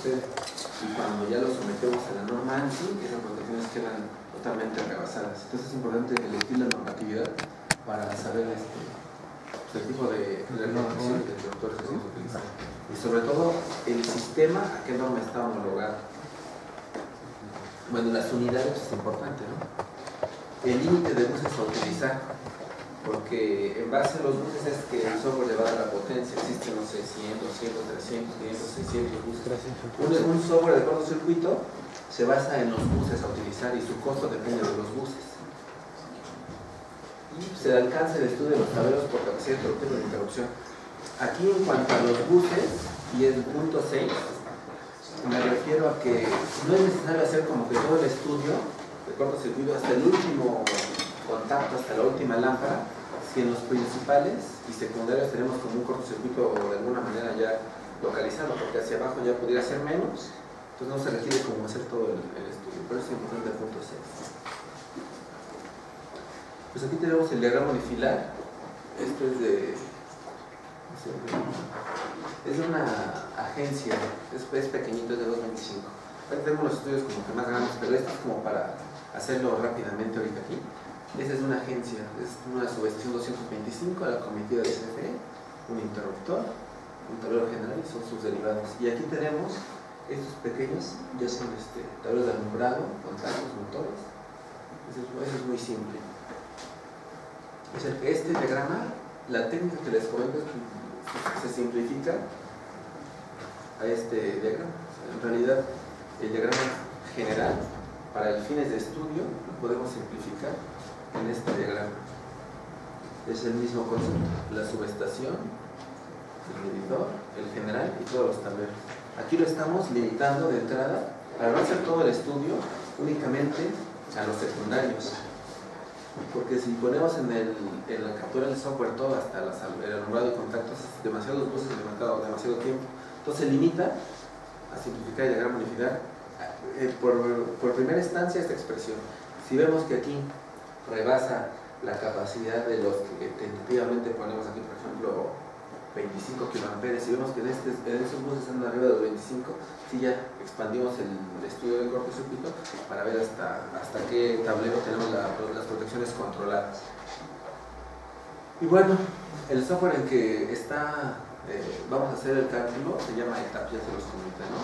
sucede. Y cuando ya lo sometemos a la norma ANSI, esas protecciones quedan totalmente rebasadas. Entonces es importante elegir la normatividad para saber el tipo de protección que el doctor se utiliza. Y sobre todo, el sistema a qué norma está homologado. Bueno, las unidades es importante, ¿no? El límite de buses a utilizar, porque en base a los buses es que el software le va a dar la potencia. Existen, no sé, 100, 200, 300, 500, 600 buses. Un software de cortocircuito se basa en los buses a utilizar y su costo depende de los buses. Y se alcanza el estudio de los tableros por capacidad interruptiva de interrupción. Aquí, en cuanto a los buses, y el punto 6, me refiero a que no es necesario hacer como que todo el estudio de cortocircuito hasta el último contacto, hasta la última lámpara, si en los principales y secundarios tenemos como un cortocircuito de alguna manera ya localizado, porque hacia abajo ya pudiera ser menos, entonces no se requiere como hacer todo el estudio. Por eso es importante el punto 6. Pues aquí tenemos el diagrama unifilar. Esto es de una agencia, es pequeñito, es de 225. Aquí tenemos los estudios como que más grandes, pero esto es como para hacerlo rápidamente ahorita aquí. Esta es una agencia, es una subestación 225, la cometida de CFE, un interruptor, un tablero general y son sus derivados. Y aquí tenemos estos pequeños, ya son tableros de alumbrado, contactos, motores. Eso es muy simple. Este diagrama, la técnica que les comento se simplifica a este diagrama. En realidad, el diagrama general para el fines de estudio lo podemos simplificar en este diagrama. Es el mismo concepto: la subestación, el medidor, el general y todos los tableros. Aquí lo estamos limitando de entrada para no hacer todo el estudio únicamente a los secundarios. Porque si ponemos en la captura del software todo hasta el alumbrado y contactos, es demasiados buses demasiado tiempo. Entonces se limita a simplificar el diagrama unifilar por primera instancia esta expresión. Si vemos que aquí rebasa la capacidad de los que tentativamente ponemos aquí, por ejemplo, 25 kA, si vemos que en esos buses andan arriba de los 25, si ya expandimos el estudio del cortocircuito para ver hasta qué tablero tenemos las protecciones controladas. Y bueno, el software en que vamos a hacer el cálculo se llama ETAP, ya se los comenté, ¿no?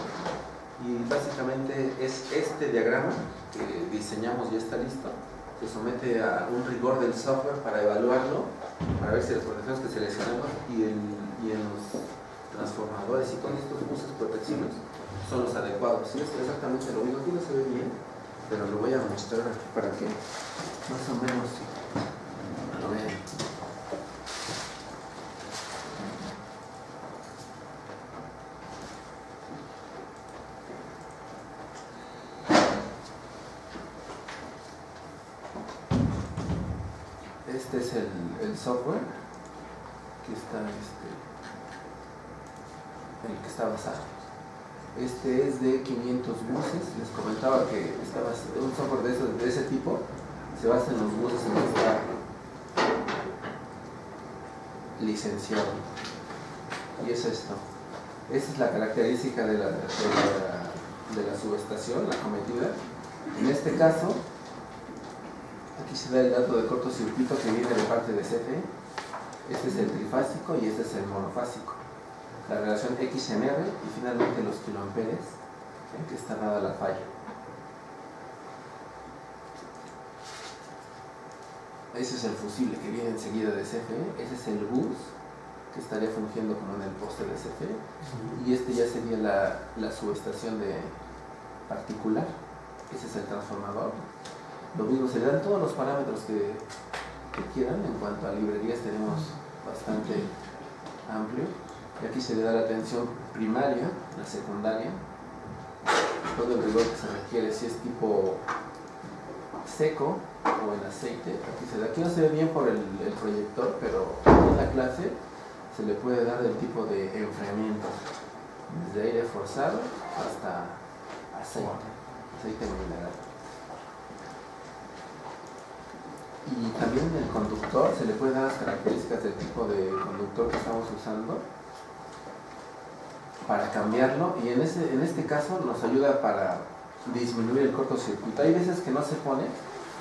Y básicamente es este diagrama que diseñamos, ya está listo, se somete a un rigor del software para evaluarlo, para ver si las protecciones que seleccionamos y en los transformadores y con estos buses protecciones son los adecuados. Sí, es exactamente lo mismo. Aquí no se ve bien, pero lo voy a mostrar aquí para que más o menos lo vean. Este es el software que está en el que está basado. Este es de 500 buses. Les comentaba que un software de ese tipo se basa en los buses en los que está licenciado. Y es esto. Esta es la característica de la subestación, la cometida. En este caso, aquí se da el dato de cortocircuito que viene de parte de CFE. Este es el trifásico y este es el monofásico. La relación XMR y finalmente los kiloamperes en que está dada la falla. Ese es el fusible que viene enseguida de CFE. Ese es el bus que estaría fungiendo como en el poste de CFE. Y este ya sería la subestación particular. Ese es el transformador. Lo mismo, se le dan todos los parámetros que quieran. En cuanto a librerías tenemos bastante amplio. Y aquí se le da la tensión primaria, la secundaria, todo el rigor que se requiere, si es tipo seco o en aceite. Aquí no se ve bien por el proyector, pero en la clase se le puede dar el tipo de enfriamiento, desde aire forzado hasta aceite mineral. Y también el conductor se le puede dar las características del tipo de conductor que estamos usando. para cambiarlo, y en este caso nos ayuda para disminuir el cortocircuito. Hay veces que no se pone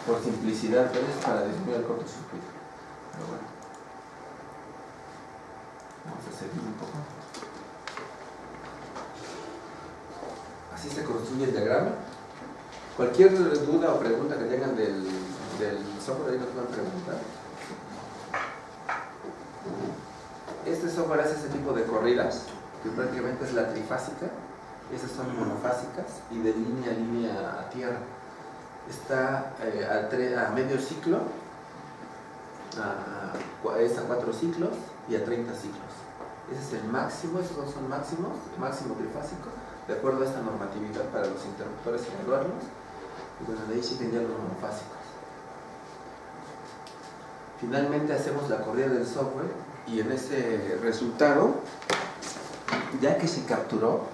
por simplicidad, pero es para disminuir el cortocircuito. Pero bueno, vamos a seguir un poco. Así se construye el diagrama. Cualquier duda o pregunta que tengan del software, ahí nos pueden preguntar. Este software hace ese tipo de corridas, que prácticamente es la trifásica. Esas son monofásicas y de línea a línea a tierra. Está a medio ciclo, es a 4 ciclos y a 30 ciclos. Ese es el máximo, esos dos son máximos, el máximo trifásico, de acuerdo a esta normatividad para los interruptores y evaluarlos. Y bueno, de ahí sí tendrían los monofásicos. Finalmente hacemos la corrida del software y en ese resultado, ya que se capturó,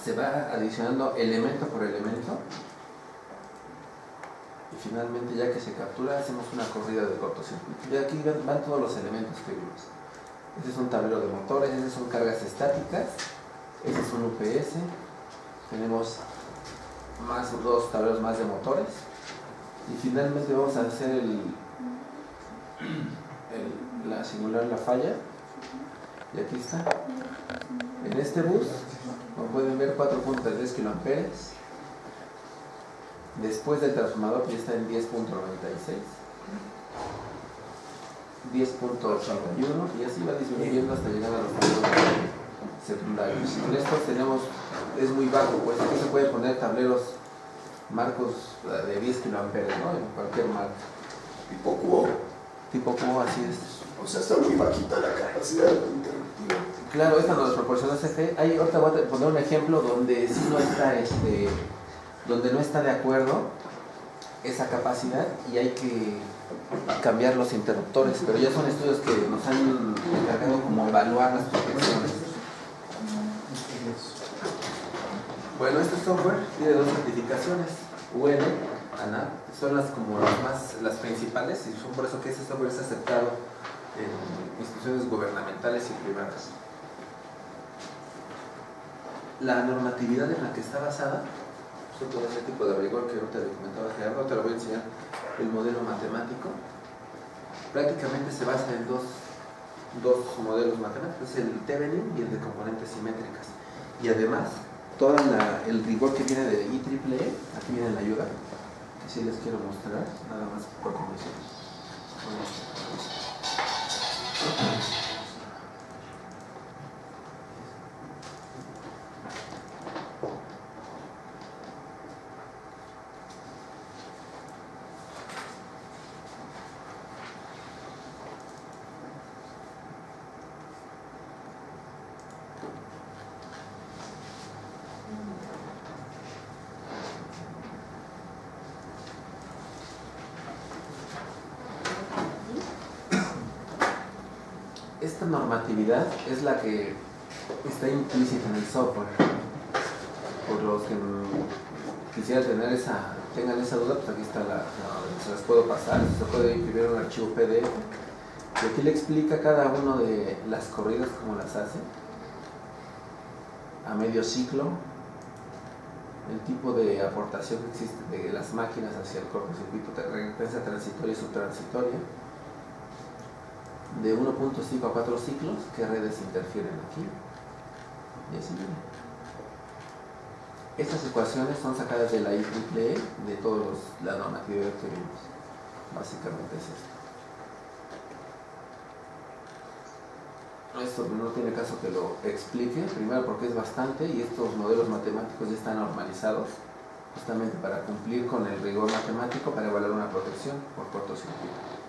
se va adicionando elemento por elemento y finalmente, ya que se captura, hacemos una corrida de cortocircuito. Y aquí van todos los elementos que vimos. Ese es un tablero de motores, esas son cargas estáticas, ese es un UPS, tenemos dos tableros más de motores y finalmente vamos a hacer simular la falla. Y aquí está. En este bus, como pueden ver, 4.3 kiloamperes. Después del transformador ya está en 10.96, 10.81 y así va disminuyendo hasta llegar a los tableros secundarios. En estos tenemos, es muy bajo, pues aquí se puede poner tableros marcos de 10 kiloamperes, ¿no? En cualquier marca. Tipo cubo. Tipo cubo, así es. O sea, está muy bajita la capacidad interruptiva. Claro, esta nos proporciona CFE. Ahorita voy a poner un ejemplo donde sí no está donde no está de acuerdo esa capacidad y hay que cambiar los interruptores, pero ya son estudios que nos han encargado como evaluar las protecciones. Bueno, este software tiene dos certificaciones, UN, ANAP, son las principales y son por eso que este software es aceptado en instituciones gubernamentales y privadas. La normatividad en la que está basada, todo ese tipo de rigor que ahorita le comentaba Gerardo, te lo voy a enseñar. El modelo matemático prácticamente se basa en dos modelos matemáticos, el Thevenin y el de componentes simétricas, y además todo el rigor que viene de IEEE, aquí viene la ayuda, que sí les quiero mostrar, nada más por comisión. Esta normatividad es la que está implícita en el software. Por los que quisieran tengan esa duda, pues aquí está se las puedo pasar, se puede imprimir un archivo PDF. Y aquí le explica cada uno de las corridas cómo las hace, a medio ciclo, el tipo de aportación que existe de las máquinas hacia el cortocircuito, recompensa transitoria y subtransitoria, de 1.5 a 4 ciclos, qué redes interfieren aquí, y así viene. Estas ecuaciones son sacadas de la IEEE, de toda la normatividad que vimos. Básicamente es esto. Esto no tiene caso que lo explique, primero porque es bastante y estos modelos matemáticos ya están normalizados justamente para cumplir con el rigor matemático para evaluar una protección por cortocircuito.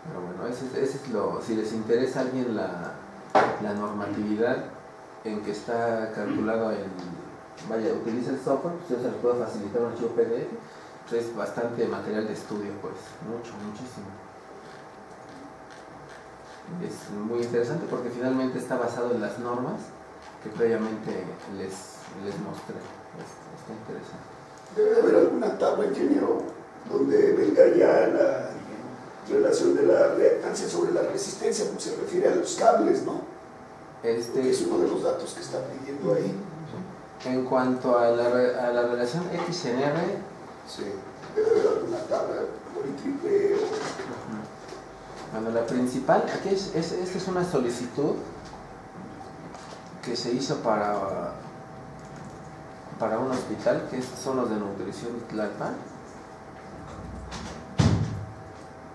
Pero bueno, ese es si les interesa a alguien la normatividad en que está calculado utiliza el software, pues yo se les puedo facilitar un archivo PDF, pues es bastante material de estudio, pues, muchísimo. Es muy interesante porque finalmente está basado en las normas que previamente les mostré. Está interesante. Debe de haber alguna tabla, ingeniero, donde venga ya relación de la reactancia sobre la resistencia, pues se refiere a los cables, ¿no? Que es uno de los datos que está pidiendo ahí. En cuanto a la relación X en R, sí, debe haber alguna tabla por y triple. Bueno, la principal, aquí esta es una solicitud que se hizo para un hospital, que son los de nutrición Tlalpan.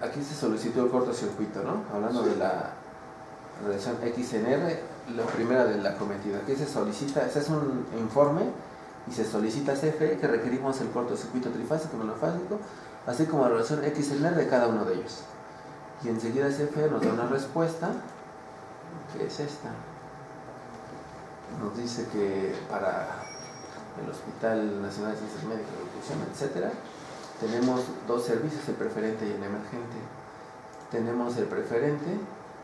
Aquí se solicitó el cortocircuito, ¿no? Hablando de la relación X en R, la primera de la cometida. Aquí se solicita, ese es un informe y se solicita a CFE que requerimos el cortocircuito trifásico y monofásico, así como la relación X en R de cada uno de ellos. Y enseguida CFE nos da una respuesta, que es esta. Nos dice que para el Hospital Nacional de Ciencias Médicas, Nutrición, etc., tenemos dos servicios, el preferente y el emergente. Tenemos el preferente,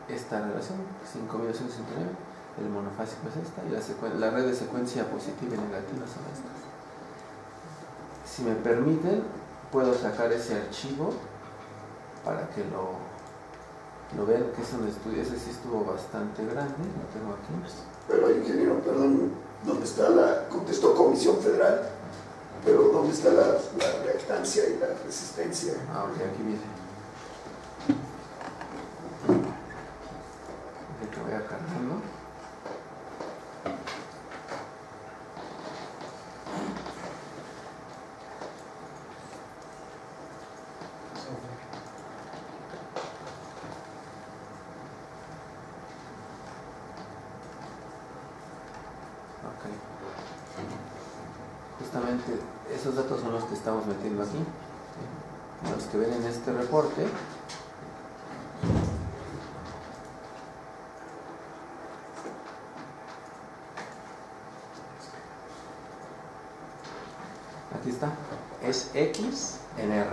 esta relación, 5269, el monofásico es esta, y la red de secuencia positiva y negativa son estas. Si me permiten, puedo sacar ese archivo para que lo vean, que es un estudio, ese sí estuvo bastante grande, lo tengo aquí. Pero ingeniero, perdón, ¿dónde está contestó Comisión Federal? Pero ¿dónde está la reactancia y la resistencia? Ah, ok, aquí viene. Que voy a cargarlo. Ok. Justamente esos datos son los que estamos metiendo aquí, ¿sí? Los que ven en este reporte. Aquí está, es X en R,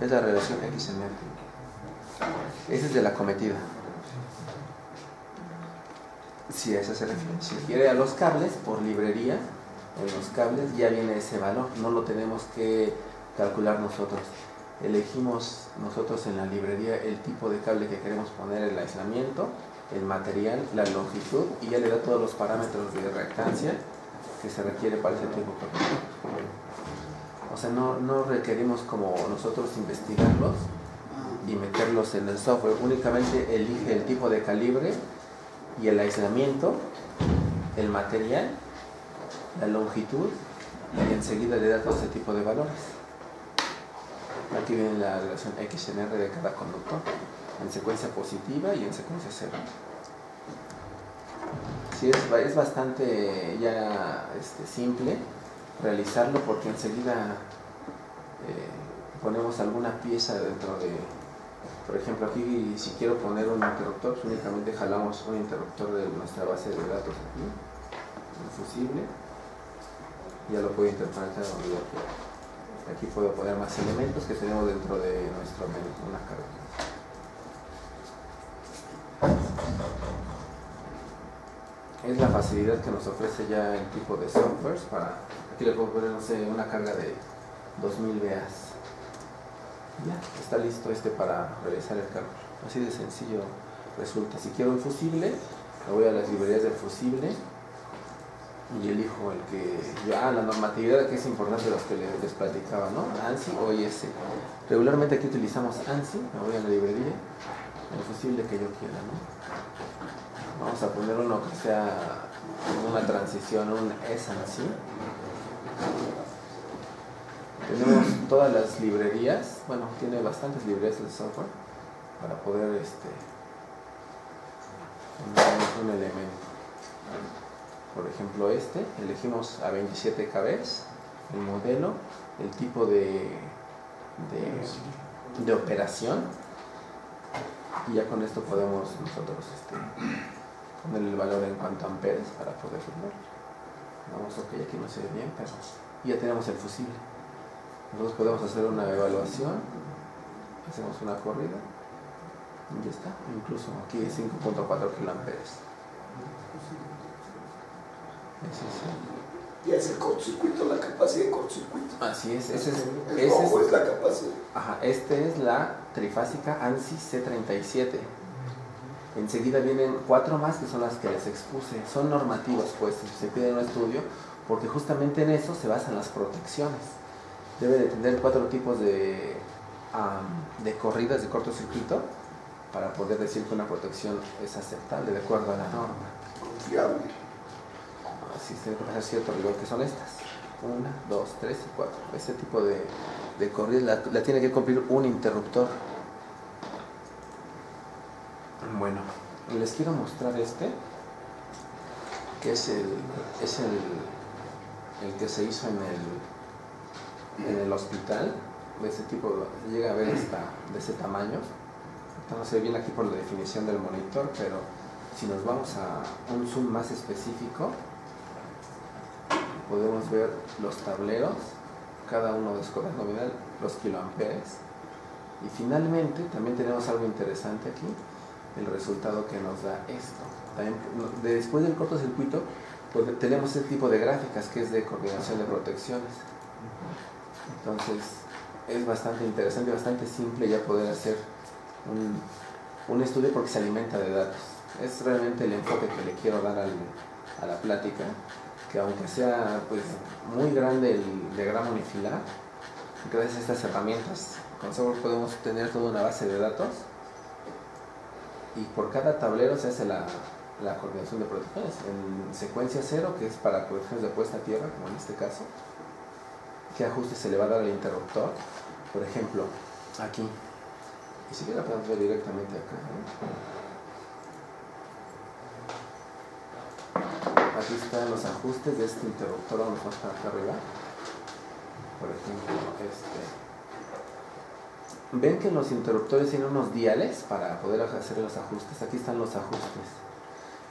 es la relación X en R. Ese es de la cometida. Si a eso se refiere. Si quiere a los cables, por librería, en los cables ya viene ese valor, no lo tenemos que calcular nosotros. Elegimos nosotros en la librería el tipo de cable que queremos poner, el aislamiento, el material, la longitud, y ya le da todos los parámetros de reactancia que se requiere para ese tipo de cable. O sea, no requerimos como nosotros investigarlos y meterlos en el software, únicamente elige el tipo de calibre y el aislamiento, el material, la longitud, y enseguida le da todo ese tipo de valores. Aquí viene la relación X en R de cada conductor, en secuencia positiva y en secuencia cero. Sí, es bastante ya simple realizarlo, porque enseguida ponemos alguna pieza dentro de, por ejemplo, aquí si quiero poner un interruptor, pues únicamente jalamos un interruptor de nuestra base de datos aquí, un fusible, y ya lo puedo interpretar donde yo quiera. Aquí puedo poner más elementos que tenemos dentro de nuestro menú, una carga. Es la facilidad que nos ofrece ya el tipo de softwares para, aquí le puedo poner, no sé, una carga de 2000 VAs. Ya, está listo para realizar el cálculo. Así de sencillo resulta. Si quiero un fusible, me voy a las librerías del fusible y elijo el que... la normatividad que es importante, los que les platicaba, ¿no? ANSI o IS. Regularmente aquí utilizamos ANSI, me voy a la librería, el fusible que yo quiera, ¿no? Vamos a poner uno que sea una transición, un S-ANSI. Tenemos todas las librerías, bueno, tiene bastantes librerías de software para poder poner un elemento. Por ejemplo, elegimos a 27 KB, el modelo, el tipo de operación, y ya con esto podemos nosotros poner el valor en cuanto a amperes para poder firmarlo. Vamos, ok, aquí no se ve bien, pero ya tenemos el fusible. Nosotros podemos hacer una evaluación, hacemos una corrida y ya está. Incluso aquí es 5.4 kiloamperes. Y es el cortocircuito, la capacidad de cortocircuito. Así es, ¿Cómo es la capacidad? Ajá, esta es la trifásica ANSI C37. Enseguida vienen 4 más que son las que les expuse. Son normativas, pues se pide un estudio porque justamente en eso se basan las protecciones. Debe de tener 4 tipos de corridas de cortocircuito para poder decir que una protección es aceptable de acuerdo a la norma. Confiable. Así se debe hacer cierto rigor, que son estas. 1, 2, 3 y 4. Este tipo de corridas la tiene que cumplir un interruptor. Bueno, les quiero mostrar este, que es el que se hizo en el hospital. De ese tipo, llega a ver de ese tamaño. No se ve bien aquí por la definición del monitor, pero si nos vamos a un zoom más específico, podemos ver los tableros, cada uno de su corriente nominal, los kiloamperes. Y finalmente también tenemos algo interesante aquí, el resultado que nos da esto. También, después del cortocircuito, pues tenemos este tipo de gráficas que es de coordinación de protecciones. Entonces es bastante interesante, bastante simple ya poder hacer un estudio porque se alimenta de datos. Es realmente el enfoque que le quiero dar a la plática, que aunque sea pues muy grande el diagrama unifilar, gracias a estas herramientas con software podemos tener toda una base de datos y por cada tablero se hace la coordinación de protecciones en secuencia 0, que es para protecciones de puesta a tierra, como en este caso. ¿Qué ajuste se le va a dar al interruptor? Por ejemplo, aquí, y si la podemos ver directamente acá, aquí están los ajustes de este interruptor. Vamos a estar acá arriba. Por ejemplo, ven que los interruptores tienen unos diales para poder hacer los ajustes. Aquí están los ajustes.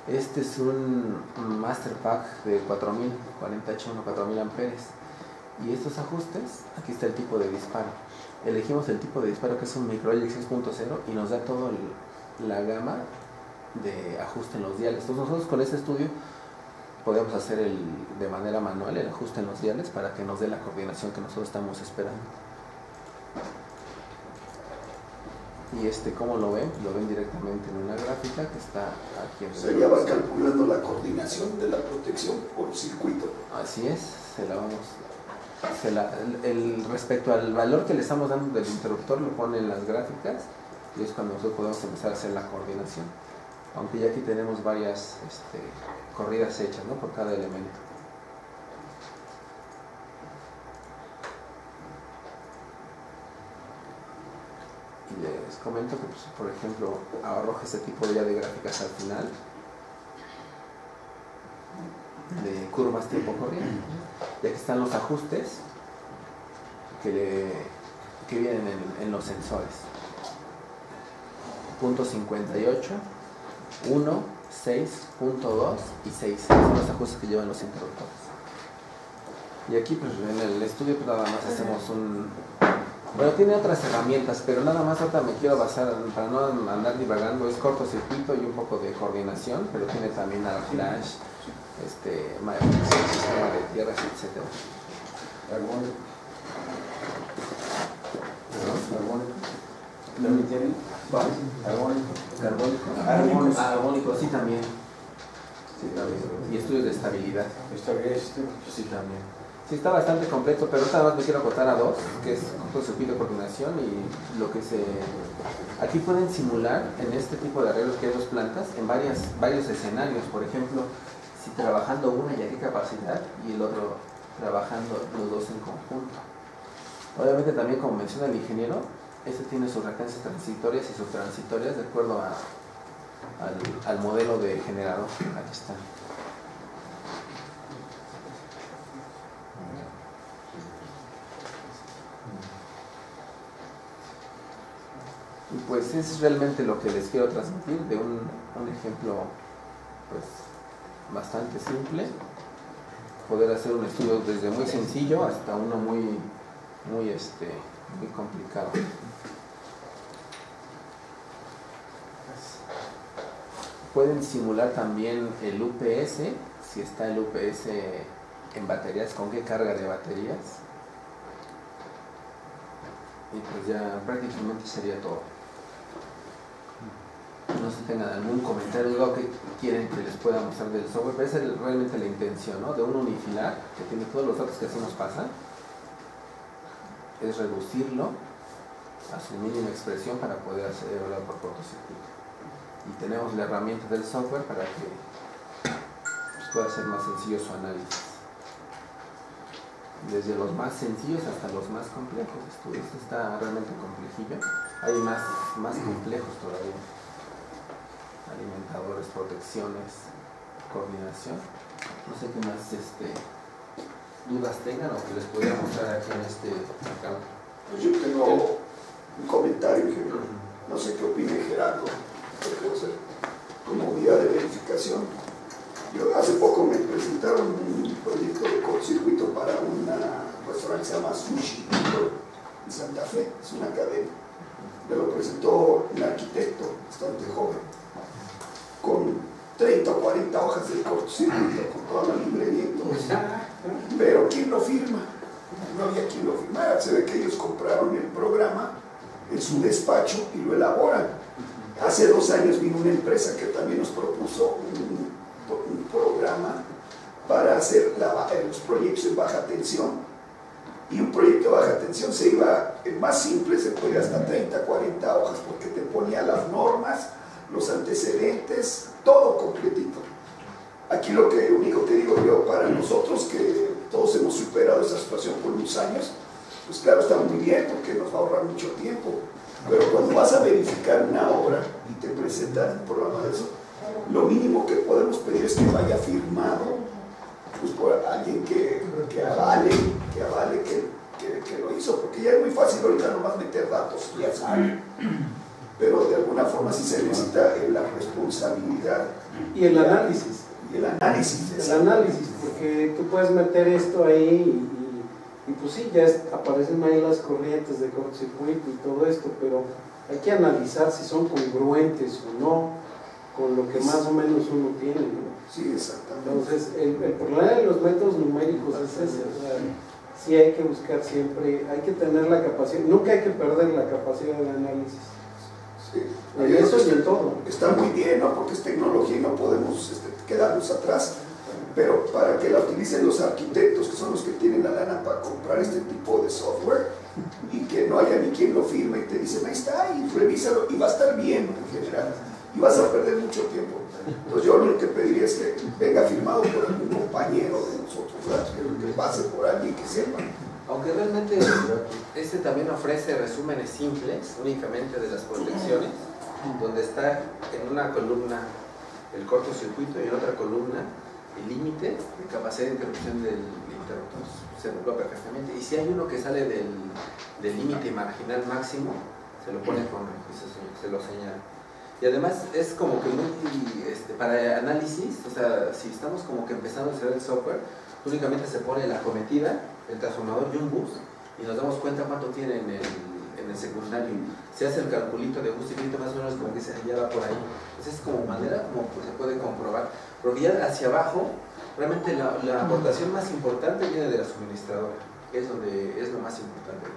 Este es un Master Pack de 4000, 40H1, 4000 amperes. Y estos ajustes, aquí está el tipo de disparo. Elegimos el tipo de disparo que es un Microelec 6.0 y nos da toda la gama de ajuste en los diales. Entonces nosotros con este estudio podemos hacer de manera manual el ajuste en los diales para que nos dé la coordinación que nosotros estamos esperando. Y ¿cómo lo ven? Lo ven directamente en una gráfica que está aquí en el... O sea, ya va calculando la coordinación de la protección por circuito. Así es, respecto al valor que le estamos dando del interruptor lo pone en las gráficas y es cuando nosotros podemos empezar a hacer la coordinación. Aunque ya aquí tenemos varias corridas hechas, ¿no?, por cada elemento. Y les comento que, pues, por ejemplo, arroja este tipo ya de gráficas al final de curvas tiempo corriente. Y aquí están los ajustes que vienen en los sensores. Punto 58, 1, 6, punto 2 y 6 son los ajustes que llevan los interruptores. Y aquí pues en el estudio pues, nada más hacemos bueno, tiene otras herramientas, pero nada más ahorita me quiero basar, para no andar divagando, es cortocircuito y un poco de coordinación, pero tiene también al flash, sistema de tierras, etc. Armónico. ¿No? ¿También tiene? Armónico. Armónico. Armónico, sí también. Sí, también. Y estudios de estabilidad. ¿Estabilidad sistema? Sí, también. Sí, está bastante completo, pero nada más me quiero acotar a dos, que es cortocircuito de coordinación y lo que aquí pueden simular en este tipo de arreglos que hay dos plantas en varios escenarios. Por ejemplo, si trabajando una y a qué capacidad y el otro trabajando los dos en conjunto. Obviamente también, como menciona el ingeniero, tiene sus reactancias transitorias y subtransitorias de acuerdo al modelo de generador. Aquí está. Y pues es realmente lo que les quiero transmitir de un ejemplo pues bastante simple, poder hacer un estudio desde muy sencillo hasta uno muy complicado. Pueden simular también el UPS, si está el UPS en baterías, con qué carga de baterías. Y pues ya prácticamente sería todo. No sé si tengan algún comentario, algo que quieren que les pueda mostrar del software, pero esa es realmente la intención, ¿no? De un unifilar que tiene todos los datos que así nos pasan, es reducirlo a su mínima expresión para poder hacer evaluar por cortocircuito. Y tenemos la herramienta del software para que pues, pueda ser más sencillo su análisis. Desde los más sencillos hasta los más complejos. Esto está realmente complejillo. Hay más complejos todavía. Alimentadores, protecciones, coordinación. No sé qué más dudas tengan o que les pudiera mostrar aquí en este campo. Pues yo tengo un comentario, ingeniero. No sé qué opine Gerardo, como guía de verificación. Yo hace poco me presentaron un proyecto de cortocircuito para un restaurante que se llama Sushi en Santa Fe, es una cadena. Me lo presentó un arquitecto bastante joven, con 30 o 40 hojas de cortocircuito, con toda la librería y todo eso. Pero ¿quién lo firma? No había quien lo firmara. Se ve que ellos compraron el programa en su despacho y lo elaboran. Hace 2 años vino una empresa que también nos propuso un programa para hacer los proyectos en baja tensión, y un proyecto de baja tensión se iba, el más simple se podía hasta 30, 40 hojas, porque te ponía las normas, los antecedentes, todo completito. Aquí lo único que digo yo, para nosotros que todos hemos superado esa situación por unos años, pues claro, está muy bien porque nos va a ahorrar mucho tiempo, pero cuando vas a verificar una obra y te presentan un programa de eso, lo mínimo que podemos pedir es que vaya firmado pues, por alguien que avale que lo hizo, porque ya es muy fácil ahorita nomás meter datos y ya saben, pero de alguna forma sí se necesita la responsabilidad y el análisis. Y el análisis. El análisis, porque tú puedes meter esto ahí y pues sí, ya aparecen ahí las corrientes de cortocircuito y todo esto, pero hay que analizar si son congruentes o no con lo que más o menos uno tiene, ¿no? Sí, exactamente. Entonces, el problema de los métodos numéricos es ese, o sea, sí hay que buscar siempre, hay que tener la capacidad, nunca hay que perder la capacidad de análisis. Sí. En eso y en todo. Está muy bien, ¿no? Porque es tecnología y no podemos quedarnos atrás, pero para que la utilicen los arquitectos, que son los que tienen la lana para comprar este tipo de software, y que no haya ni quien lo firme y te dicen, ahí está, y revísalo, y va a estar bien en general, y vas a perder mucho tiempo. Entonces yo lo único que pediría es que venga firmado por algún compañero de nosotros, ¿verdad? Que pase por alguien que sepa. Aunque realmente también ofrece resúmenes simples únicamente de las protecciones, donde está en una columna el cortocircuito y en otra columna el límite de capacidad de interrupción del interruptor. Se lo perfectamente. Y si hay uno que sale del límite marginal máximo, se lo pone con se lo señala. Y además es como que para análisis, o sea, si estamos como que empezando a hacer el software, únicamente se pone la acometida, el transformador y un bus, y nos damos cuenta cuánto tiene en el secundario. Se hace el calculito de bus y más o menos como que ya va por ahí. Entonces es como manera como se puede comprobar. Porque ya hacia abajo, realmente la aportación más importante viene de la suministradora, que es donde es lo más importante.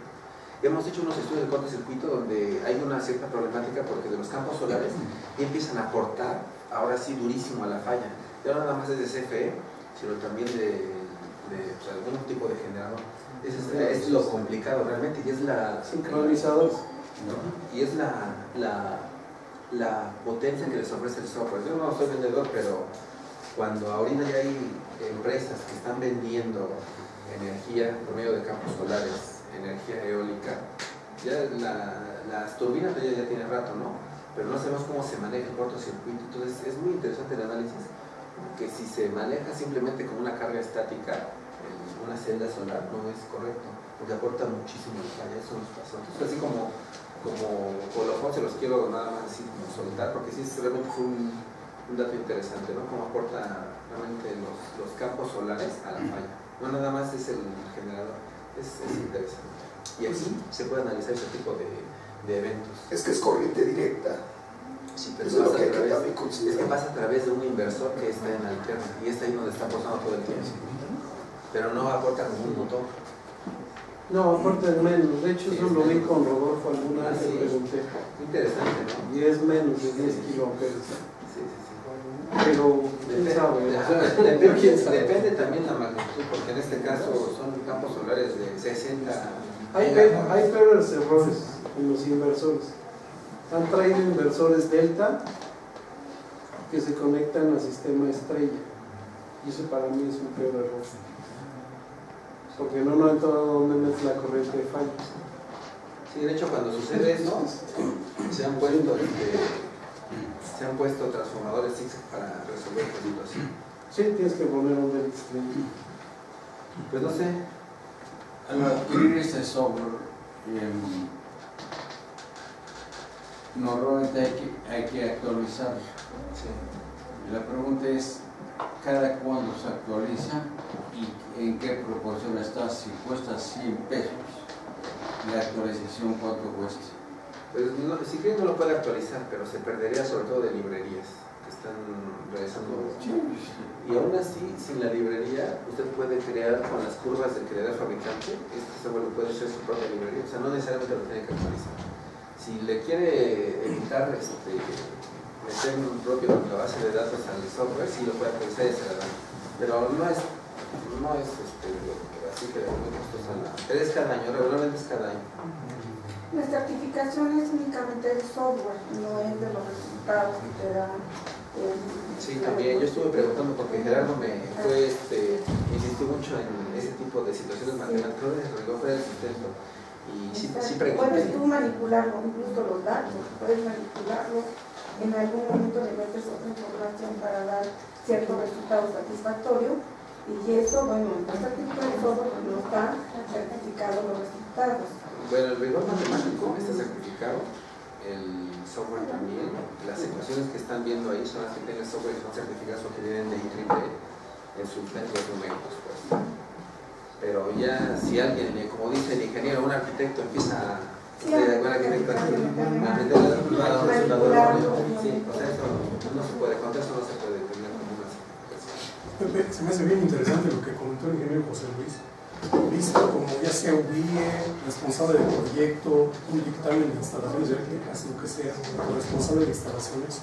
Hemos hecho unos estudios de cortocircuito donde hay una cierta problemática porque de los campos solares empiezan a aportar, ahora sí, durísimo a la falla. Ya no nada más es de CFE, sino también de algún tipo de generador. Es lo complicado realmente y es la sincronizados, ¿no? Y es la potencia que les ofrece el software. Yo no soy vendedor, pero cuando ahorita ya hay empresas que están vendiendo energía por medio de campos solares, energía eólica, ya las turbinas ya tienen rato, ¿no? Pero no sabemos cómo se maneja el cortocircuito. Entonces es muy interesante el análisis, porque si se maneja simplemente como una carga estática en una celda solar no es correcto, porque aporta muchísimo el falla. Eso nos pasó. Entonces así como colofón se los quiero nada más así como soltar, porque sí realmente fue un dato interesante, ¿no? Cómo aporta realmente los campos solares a la falla. No nada más es el generador. Es interesante. Y aquí se puede analizar ese tipo de eventos. Es que es corriente directa. Sí, pero eso es lo que es que pasa a través de un inversor que está en alterna y está ahí donde está aportando todo el tiempo. Pero no aporta como un motor. No, aparte de menos. De hecho, eso lo vi con Rodolfo alguna vez, le pregunté. Interesante, ¿no? Y es menos de 10 kiloamperes. Sí, sí, sí. Pero, quién sabe. Depende también la magnitud, porque en este caso son campos solares de 60. Hay peores errores en los inversores. Han traído inversores delta que se conectan al sistema estrella. Y eso para mí es un peor error. Porque no en todo donde metes la corriente de fallos. Sí, de hecho, cuando sucede eso, se han puesto transformadores zigzag para resolver esta situación. Sí, tienes que poner un delta estrella. Pues no sé. Al adquirir este software, normalmente hay que actualizar. Sí. La pregunta es, ¿cada cuándo se actualiza y en qué proporción está? Si cuesta 100 pesos, la actualización, ¿cuánto cuesta? Pues no, si quieren no lo puede actualizar, pero se perdería sobre todo de librerías que están realizando. Y aún así, sin la librería, usted puede crear con las curvas del que le da el fabricante, puede ser su propia librería, o sea, no necesariamente lo tiene que actualizar. Si le quiere evitar meter un propio la base de datos al software, sí lo puede actualizar y se la dan. Pero no es así que muy costosa. Pero es cada año, regularmente es cada año. La certificación es únicamente del software, no es de los resultados que te dan. Sí, también. Yo estuve preguntando porque Gerardo me insistió mucho en ese tipo de situaciones matemáticas, fue el sustento. Y sí pregunté. Puedes tú manipularlo, incluso los datos, puedes manipularlo. En algún momento le metes otra información para dar cierto resultado satisfactorio. Y eso, bueno, está certificado el software, pero no está certificado los resultados. Bueno, el rigor matemático está certificado, el software también. Las ecuaciones que están viendo ahí son las que tienen el software y son certificadas o que vienen de IEEE en sus métodos numéricos, pues. Pero ya si alguien, como dice el ingeniero, un arquitecto empieza a no se puede, con eso no se puede tener como una certificación. Pepe, se me hace bien interesante lo que comentó el ingeniero José Luis. Visto como ya sea UBIE, responsable del proyecto, un dictamen de instalaciones eléctricas, lo que sea, o responsable de instalaciones,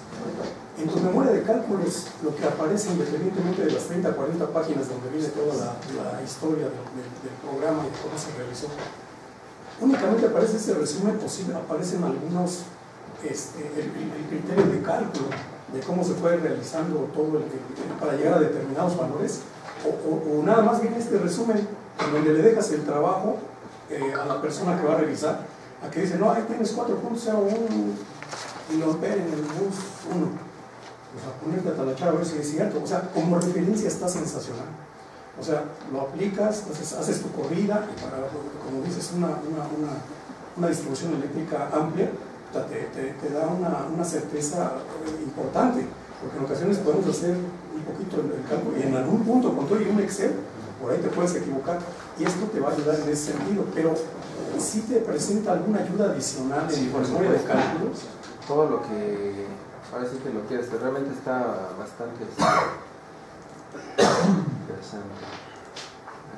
en tu memoria de cálculos, lo que aparece independientemente de las 30, 40 páginas donde viene toda la historia del programa y de cómo se realizó, únicamente aparece ese resumen posible, aparecen algunos, el criterio de cálculo de cómo se fue realizando todo para llegar a determinados valores, o nada más viene este resumen en donde le dejas el trabajo a la persona que va a revisar, a que dice, no, ahí tienes 4.01 kiloamperes en el bus 1, o sea, ponerte a talachar a ver si es cierto, o sea, como referencia está sensacional. O sea, lo aplicas, haces tu corrida y para, como dices, una distribución eléctrica amplia, te da una certeza importante, porque en ocasiones podemos hacer un poquito el cálculo y en algún punto con todo y un Excel, por ahí te puedes equivocar y esto te va a ayudar en ese sentido, pero si te presenta alguna ayuda adicional en tu memoria de cálculos. Todo lo que, ahora sí que lo quieres, pero realmente está bastante interesante.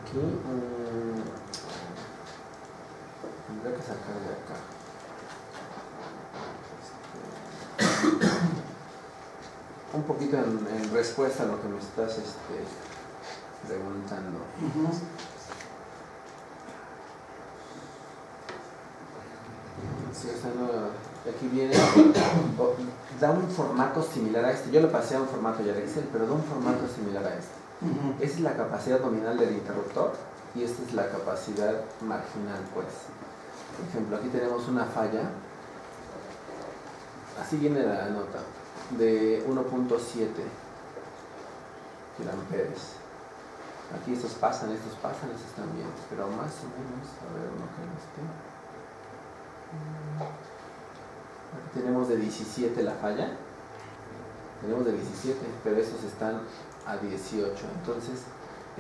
Aquí tendré que sacar de acá. Un poquito en respuesta a lo que me estás preguntando. Sí, o sea, aquí viene, da un formato similar a este. Yo lo pasé a un formato ya de Excel, pero da un formato similar a este. Esa es la capacidad nominal del interruptor y esta es la capacidad marginal, pues. Por ejemplo, aquí tenemos una falla, así viene la nota, de 1.7 kiloamperes. Aquí estos pasan también, pero más o menos, a ver, uno que no esté. Aquí tenemos de 17 la falla, tenemos de 17, pero estos están a 18, entonces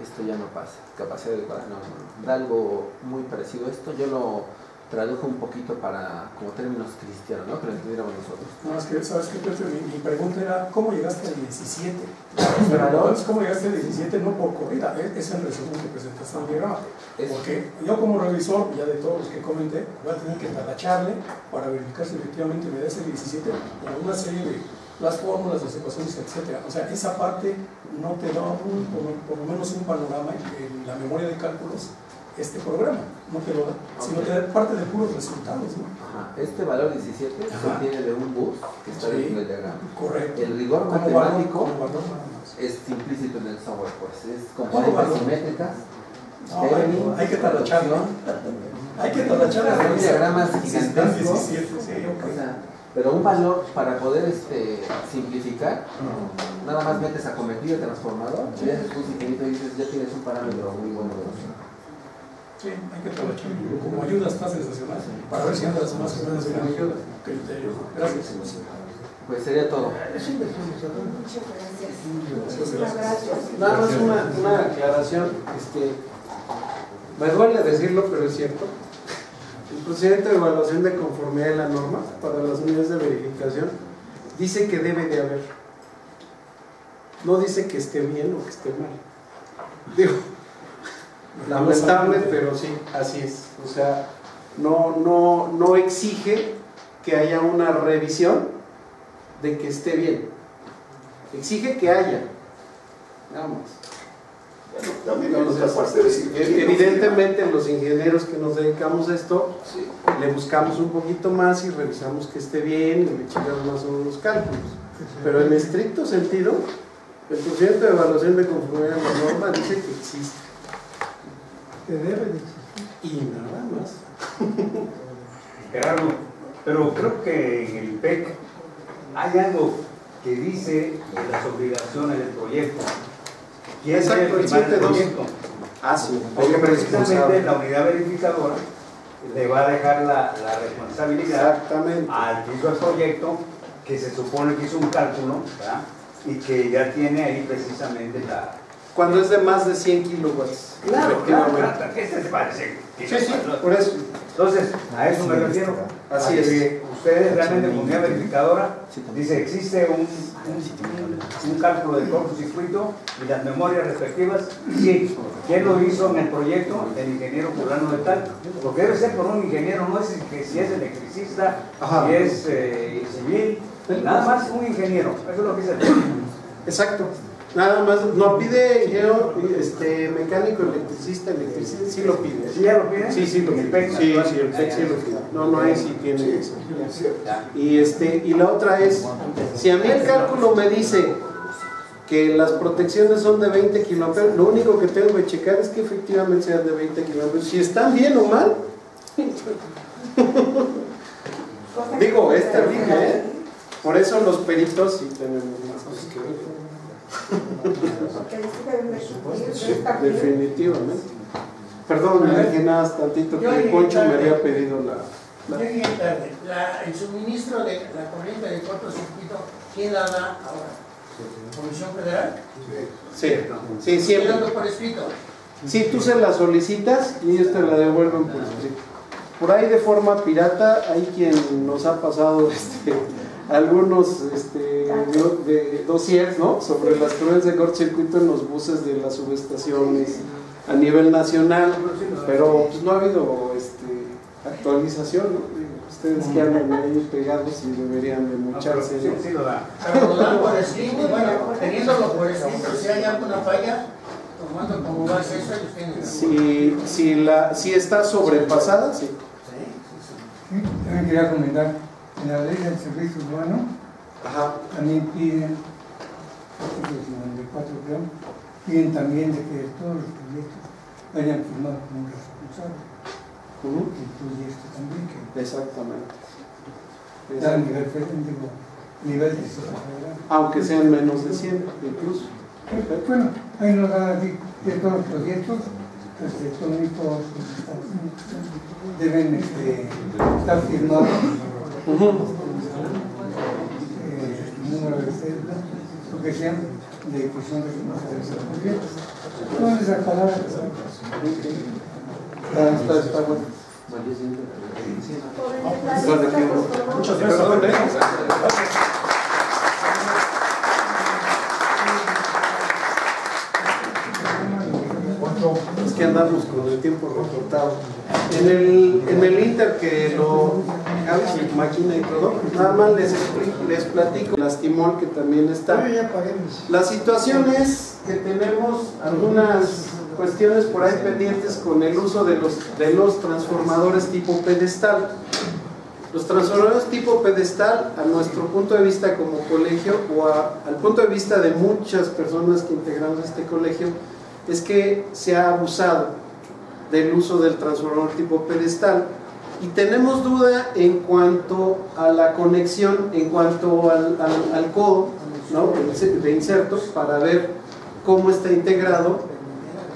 esto ya no pasa. Capacidad de no, da algo muy parecido a esto. Yo lo tradujo un poquito para, como términos cristianos, ¿no? Que lo entendiéramos nosotros. No, es que, ¿sabes qué, Pepe? Mi pregunta era, ¿cómo llegaste al 17? Este valor, Entonces, ¿cómo llegaste a 17? No por corrida, es el resumen que presentaste en el diagrama. Porque yo como revisor, ya de todos los que comenté, voy a tener que talacharle para verificar si efectivamente me da ese 17 con una serie de las fórmulas, las ecuaciones, etc. O sea, esa parte no te da por lo menos un panorama en la memoria de cálculos. Este programa no te lo da, sino te da parte de puros resultados, ¿no? ajá, este valor 17 se obtiene de un bus que está dentro del diagrama. Correcto. El rigor Como matemático valor nada más. es implícito en el software, pues es Como componentes valor. simétricas. No, hay que talacharlo. Hay que talacharlo. Son diagramas Están gigantescos. 17, sí, ok. O sea, pero un valor para poder simplificar, nada más metes acometida, transformador, y haces un infinito y dices, ya tienes un parámetro muy bueno de los. Sí, hay que talacharlo. Como ayuda está sensacional. Para ver si andas más o menos en el criterio. Gracias. Pues sería todo. Muchas gracias. Gracias. Nada más una aclaración, me duele decirlo, pero es cierto. El procedimiento de evaluación de conformidad de la norma para las unidades de verificación dice que debe de haber. No dice que esté bien o que esté mal. Digo, lamentable, pero sí, así es. O sea, no exige que haya una revisión de que esté bien. Exige que haya. Nada más. Bueno, también en Entonces, otra parte decir, evidentemente los ingenieros que nos dedicamos a esto, sí, le buscamos un poquito más y revisamos que esté bien y le checamos más o menos los cálculos. Pero en estricto sentido, el procedimiento de evaluación de conformidad a la norma dice que existe. Que debe de existir. Y nada más. Gerardo, pero creo que en el PEC hay algo que dice de las obligaciones del proyecto. ¿Quién Exacto, debe el firmar el 7.2. proyecto? Ah, sí. Porque precisamente Responsable. la unidad verificadora le va a dejar la responsabilidad Exactamente. al que hizo el proyecto, que se supone que hizo un cálculo, ¿verdad? Y que ya tiene ahí precisamente la... Cuando es de más de 100 kilowatts. Claro, claro, efectivamente. claro, que se parece. Sí, sí, por eso. Entonces, a eso me refiero. Así A es. que ustedes realmente como unidad verificadora, dice, existe un cálculo de cortocircuito y las memorias respectivas. Sí. ¿Quién lo hizo en el proyecto? El ingeniero fulano de tal. Porque debe ser por un ingeniero, no es que si es electricista, Ajá. si es civil, nada más un ingeniero. Eso es lo que dice el proyecto. Exacto. Nada más, no pide ingeniero, mecánico, electricista, sí lo pide. ¿Sí ya lo piden? Sí lo El pide. PEC, Sí, ¿no? sí, el PEC sí lo pide. No hay sí tiene sí, eso. es cierto. Ya. Y la otra es, si a mí el cálculo me dice que las protecciones son de 20 kiloamperes, lo único que tengo que checar es que efectivamente sean de 20 kiloamperes. Si están bien o mal, digo, es terrible, ¿eh? Por eso los peritos sí tenemos más cosas que ver. Porque dice que deben de cumplir, está bien. Definitivamente. Perdón, me dejé nada tantito que el Poncho me había pedido la... Llegué tarde. El suministro de la corriente de cortocircuito, ¿quién la da ahora? ¿Comisión Federal? Sí, siempre. ¿Quedando por escrito? Sí, tú se la solicitas y ellos te la devuelven por escrito. Por ahí de forma pirata hay quien nos ha pasado algunos de dossiers, ¿no? Sobre las corrientes de cortocircuito en los buses de las subestaciones a nivel nacional, pero pues no ha habido actualización, ¿no? Digo, ustedes que andan ahí pegados y deberían de mocharse, Sí, ¿no? sí lo da. Pero lo dan por escrito y bueno, teniéndolo por escrito, si hay alguna falla, tomando como base eso, ellos tienen. Si está sobrepasada, sí. También quería comentar, en la ley del servicio urbano Ajá. también piden, artículo 54 creo, piden también de que todos los proyectos vayan firmados como responsables. Incluye esto también, que Exactamente. está a nivel de federal. Aunque sean menos de 100, incluso. Bueno, ahí nos dan así de todos los proyectos arquitectónicos deben estar firmados. Número de cédula, lo que sean de ejecución de los proyectos. Todas esas palabras. Está bueno. Muchas gracias. gracias. andamos con el tiempo recortado. En el Inter que lo máquina y todo, nada más les platico el Astimol que también está. La situación es que tenemos algunas cuestiones por ahí pendientes con el uso de los transformadores tipo pedestal. Los transformadores tipo pedestal, a nuestro punto de vista como colegio, o al punto de vista de muchas personas que integramos este colegio, es que se ha abusado del uso del transformador tipo pedestal, y tenemos duda en cuanto a la conexión, en cuanto al codo, ¿no?, de insertos, para ver cómo está integrado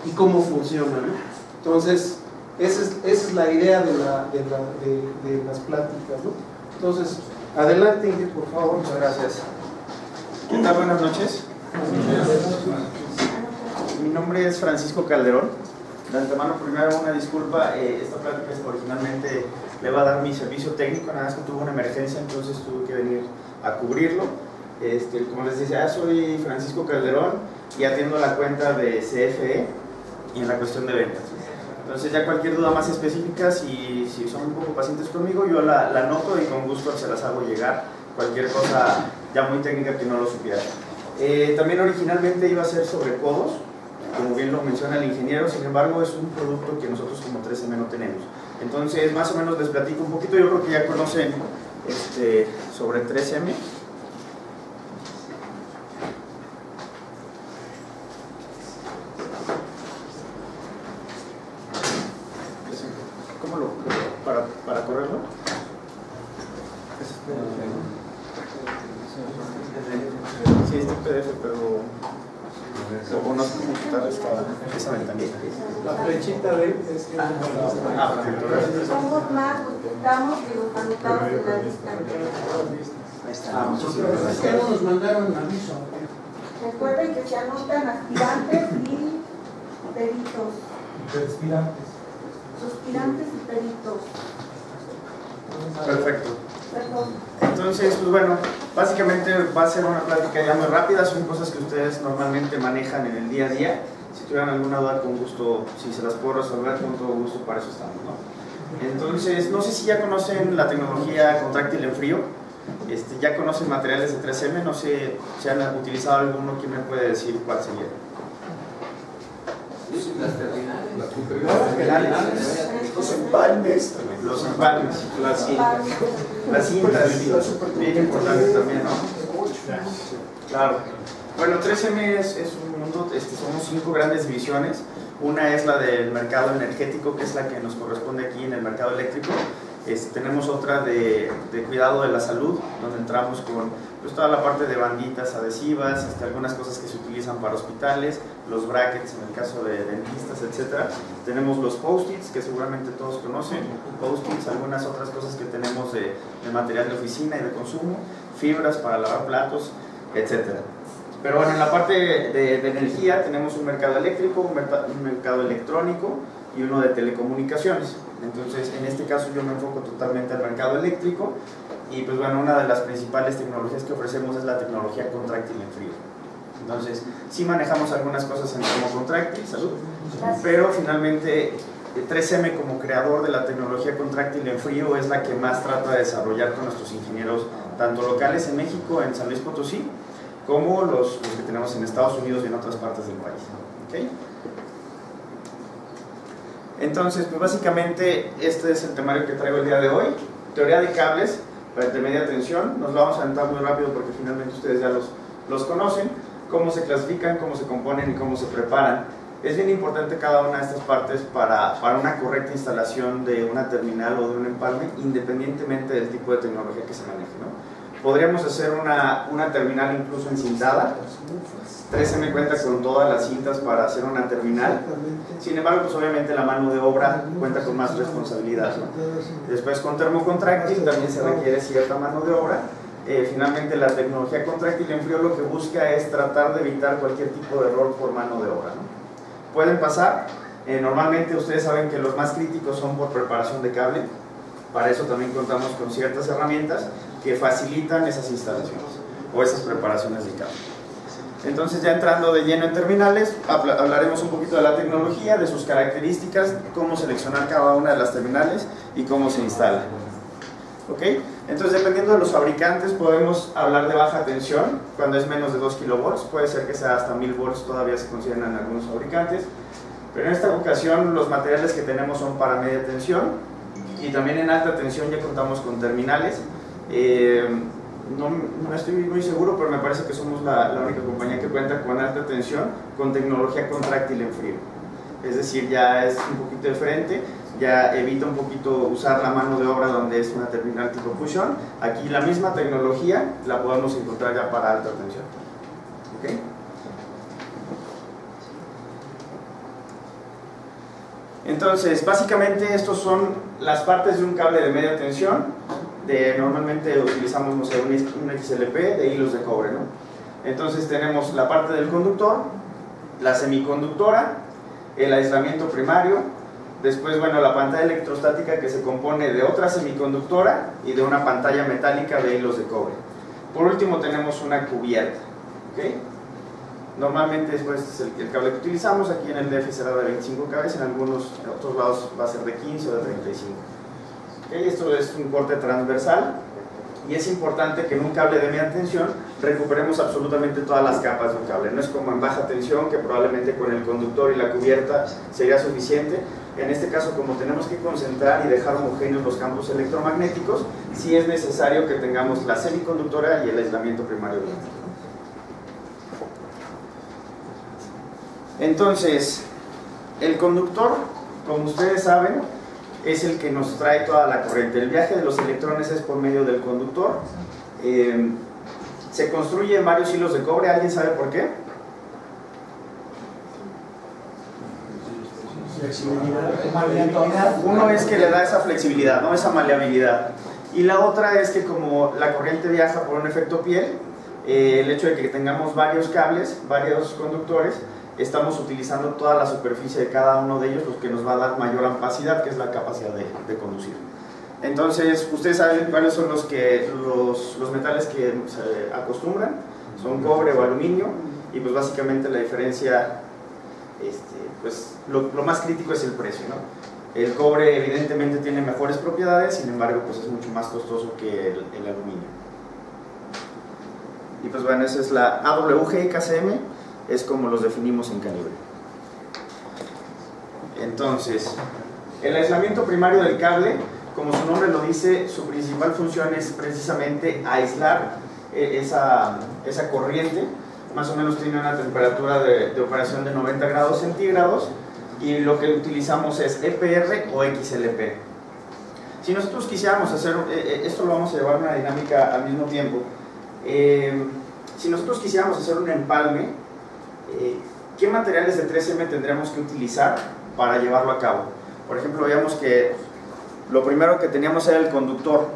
y cómo funciona, ¿no? Entonces, esa es la idea de las pláticas, ¿no? Entonces, adelante, Inge, por favor. Muchas gracias. ¿Qué tal? Buenas noches. Mi nombre es Francisco Calderón. De antemano, primero una disculpa, esta plática originalmente le iba a dar mi servicio técnico, nada más que tuvo una emergencia, entonces tuve que venir a cubrirlo. Como les decía, soy Francisco Calderón y atiendo la cuenta de CFE y en la cuestión de ventas. Entonces ya cualquier duda más específica, si son un poco pacientes conmigo, yo la anoto y con gusto se las hago llegar, cualquier cosa ya muy técnica que no lo supiera. También originalmente iba a ser sobre codos, como bien lo menciona el ingeniero, sin embargo es un producto que nosotros como 3M no tenemos. Entonces más o menos les platico un poquito, yo creo que ya conocen sobre 3M. ¿Cómo para correrlo? Sí, es un PDF, pero no sé cómo quitar esa ventanita. La flechita de Perfecto, gracias. Somos más, los quitamos y los anotamos en la lista. Ahí está. Muchísimas gracias. ¿Por qué no nos mandaron aviso? Recuerden que se anotan aspirantes y peritos. Suspirantes y peritos. Perfecto. Perdón. Entonces, pues bueno, básicamente va a ser una plática ya muy rápida, son cosas que ustedes normalmente manejan en el día a día. Si tuvieran alguna duda, con gusto, si se las puedo resolver, con todo gusto, para eso estamos, ¿no? Entonces, no sé si ya conocen la tecnología contráctil en frío, ya conocen materiales de 3M, no sé si han utilizado alguno, ¿quién me puede decir cuál sería? Las terminales, Los empalmes también. Los empalmes, las cintas, bien importante también, ¿no? Claro. Bueno, 3M es un mundo, somos 5 grandes divisiones. Una es la del mercado energético, que es la que nos corresponde aquí en el mercado eléctrico. Tenemos otra de cuidado de la salud, donde entramos con pues, toda la parte de banditas adhesivas, algunas cosas que se utilizan para hospitales, los brackets en el caso de dentistas, etc. Tenemos los post-its, que seguramente todos conocen, post-its, algunas otras cosas que tenemos de material de oficina y de consumo, fibras para lavar platos, etc. Pero bueno, en la parte de energía tenemos un mercado eléctrico, un mercado electrónico y uno de telecomunicaciones. Entonces, en este caso yo me enfoco totalmente al mercado eléctrico y pues bueno, una de las principales tecnologías que ofrecemos es la tecnología contráctil en frío. Entonces, sí manejamos algunas cosas en como contráctil, salud, pero finalmente 3M como creador de la tecnología contráctil en frío es la que más trata de desarrollar con nuestros ingenieros, tanto locales en México, en San Luis Potosí, como los que tenemos en Estados Unidos y en otras partes del país. ¿Okay? Entonces, pues básicamente este es el temario que traigo el día de hoy. Teoría de cables de media tensión. Nos lo vamos a aventar muy rápido porque finalmente ustedes ya los conocen. Cómo se clasifican, cómo se componen y cómo se preparan. Es bien importante cada una de estas partes para una correcta instalación de una terminal o de un empalme, independientemente del tipo de tecnología que se maneje, ¿no? Podríamos hacer una terminal incluso encintada. 3M cuenta con todas las cintas para hacer una terminal. Sin embargo, pues obviamente la mano de obra cuenta con más responsabilidad, ¿no? Después, con termocontráctil también se requiere cierta mano de obra. Finalmente, la tecnología contráctil en frío lo que busca es tratar de evitar cualquier tipo de error por mano de obra, ¿no? Pueden pasar. Normalmente ustedes saben que los más críticos son por preparación de cable. Para eso también contamos con ciertas herramientas que facilitan esas instalaciones o esas preparaciones de cable. Entonces, ya entrando de lleno en terminales, hablaremos un poquito de la tecnología, de sus características, cómo seleccionar cada una de las terminales y cómo se instala. ¿Ok? Entonces, dependiendo de los fabricantes, podemos hablar de baja tensión cuando es menos de 2 kV, puede ser que sea hasta 1000 volts, todavía se consideran algunos fabricantes, pero en esta ocasión los materiales que tenemos son para media tensión, y también en alta tensión ya contamos con terminales. No estoy muy seguro, pero me parece que somos la única compañía que cuenta con alta tensión con tecnología contráctil en frío. Es decir, ya es un poquito diferente, ya evita un poquito usar la mano de obra donde es una terminal tipo fusión. Aquí la misma tecnología la podemos encontrar ya para alta tensión. ¿Okay? Entonces, básicamente estos son las partes de un cable de media tensión. Normalmente utilizamos, no sé, un XLP de hilos de cobre, ¿no? Entonces tenemos la parte del conductor, la semiconductora, el aislamiento primario, después, bueno, la pantalla electrostática que se compone de otra semiconductora y de una pantalla metálica de hilos de cobre. Por último tenemos una cubierta, ¿ok? Normalmente después es el cable que utilizamos, aquí en el DF será de 25 kV, en algunos otros lados va a ser de 15 o de 35. ¿Okay? Esto es un corte transversal y es importante que en un cable de media tensión recuperemos absolutamente todas las capas de un cable. No es como en baja tensión, que probablemente con el conductor y la cubierta sería suficiente. En este caso, como tenemos que concentrar y dejar homogéneos los campos electromagnéticos, sí es necesario que tengamos la semiconductora y el aislamiento primario eléctrico. Entonces, el conductor, como ustedes saben, es el que nos trae toda la corriente. El viaje de los electrones es por medio del conductor. Se construye en varios hilos de cobre. ¿Alguien sabe por qué? Uno es que le da esa flexibilidad, ¿no? Esa maleabilidad. Y la otra es que como la corriente viaja por un efecto piel, el hecho de que tengamos varios cables, varios conductores, estamos utilizando toda la superficie de cada uno de ellos, lo que nos va a dar mayor ampacidad, que es la capacidad de conducir. Entonces, ustedes saben cuáles son los metales que se acostumbran, son cobre o aluminio, y pues básicamente la diferencia, pues lo más crítico es el precio, ¿no? El cobre evidentemente tiene mejores propiedades, sin embargo pues es mucho más costoso que el aluminio. Y pues bueno, esa es la AWG y KCM, es como los definimos en calibre. Entonces, el aislamiento primario del cable, como su nombre lo dice, su principal función es precisamente aislar esa corriente. Más o menos tiene una temperatura de operación de 90 grados centígrados y lo que utilizamos es EPR o XLP. Si nosotros quisiéramos hacer, esto lo vamos a llevar a una dinámica al mismo tiempo, si nosotros quisiéramos hacer un empalme, ¿qué materiales de 3M tendríamos que utilizar para llevarlo a cabo? Por ejemplo, veíamos que lo primero que teníamos era el conductor.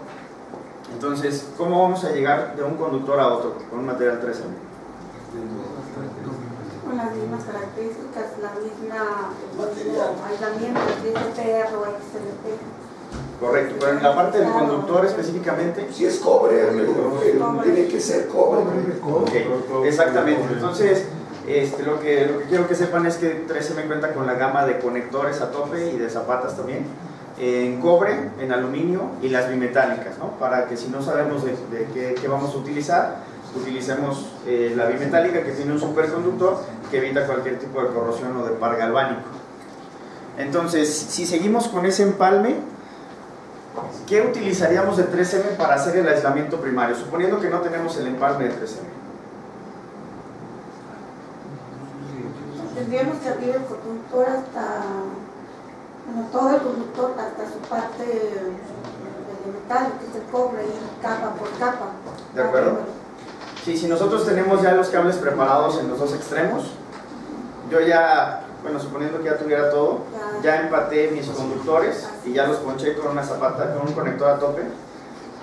Entonces, ¿cómo vamos a llegar de un conductor a otro con un material 3M? Con las mismas características, el mismo aislamiento, si es EPR o XLP. Correcto, pero en la parte del conductor específicamente... Si es cobre, tiene que ser cobre. Okay, exactamente. Entonces, lo que quiero que sepan es que 3M cuenta con la gama de conectores a tope y de zapatas también, en cobre, en aluminio y las bimetálicas, ¿no? Para que si no sabemos de qué vamos a utilizar, utilicemos la bimetálica, que tiene un superconductor que evita cualquier tipo de corrosión o de par galvánico. Entonces, si seguimos con ese empalme, ¿qué utilizaríamos de 3M para hacer el aislamiento primario? Suponiendo que no tenemos el empalme de 3M. Tendríamos que abrir el conductor hasta, bueno, todo el conductor hasta su parte de metal, que es el cobre, y capa por capa. ¿De acuerdo? Sí, si nosotros tenemos ya los cables preparados en los dos extremos, yo ya, bueno, suponiendo que ya tuviera todo, ya empaté mis conductores y ya los ponché con una zapata, con un conector a tope.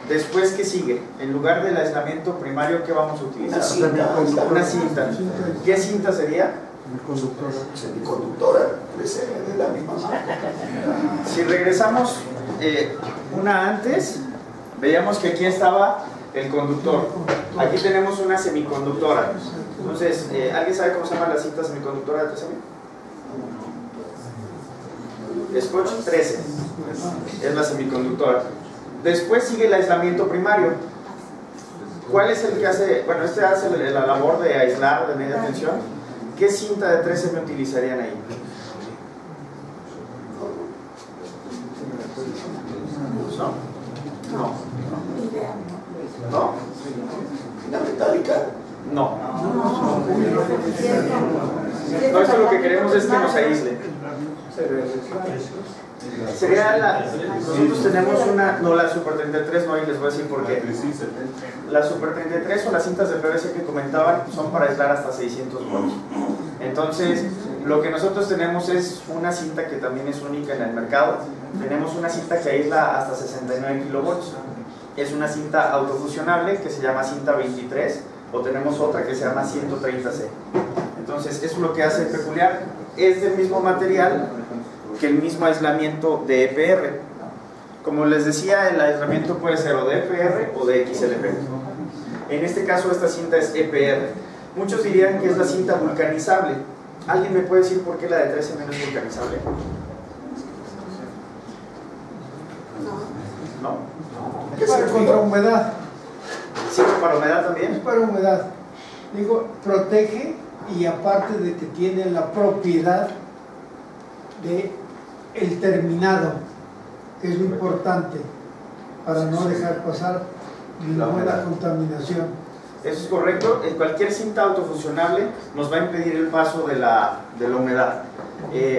Después, ¿qué sigue? En lugar del aislamiento primario, ¿qué vamos a utilizar? Una cinta. ¿Qué cinta sería? Semiconductora, de la misma marca. Si regresamos una antes, veíamos que aquí estaba el conductor. Aquí tenemos una semiconductora. Entonces, ¿alguien sabe cómo se llama la cinta semiconductora de 13.000? Scotch 13 es la semiconductora. Después sigue el aislamiento primario. ¿Cuál es el que hace? Bueno, este hace la labor de aislar de media tensión. ¿Qué cinta de 13 me utilizarían ahí? No. ¿No? ¿La metálica? No. No, esto lo que queremos es que nos aísle. Sería nosotros tenemos una, no la Super 33, no, y les voy a decir por qué. La Super 33 o las cintas de PVC que comentaban son para aislar hasta 600 volts. Entonces, lo que nosotros tenemos es una cinta que también es única en el mercado. Tenemos una cinta que aísla hasta 69 kilovolts. Es una cinta autofusionable que se llama cinta 23, o tenemos otra que se llama 130C. Entonces, eso es lo que hace peculiar. Es del mismo material que el mismo aislamiento de EPR. Como les decía, el aislamiento puede ser o de EPR o de XLP. En este caso, esta cinta es EPR. Muchos dirían que es la cinta vulcanizable. ¿Alguien me puede decir por qué la de 13 menos es vulcanizable? ¿No? Es contra humedad. ¿Sí, para humedad también? Es para humedad. Digo, protege, y aparte de que tiene la propiedad de el terminado, que es lo importante para no dejar pasar ninguna contaminación. Eso es correcto. Cualquier cinta autofusionable nos va a impedir el paso de la humedad.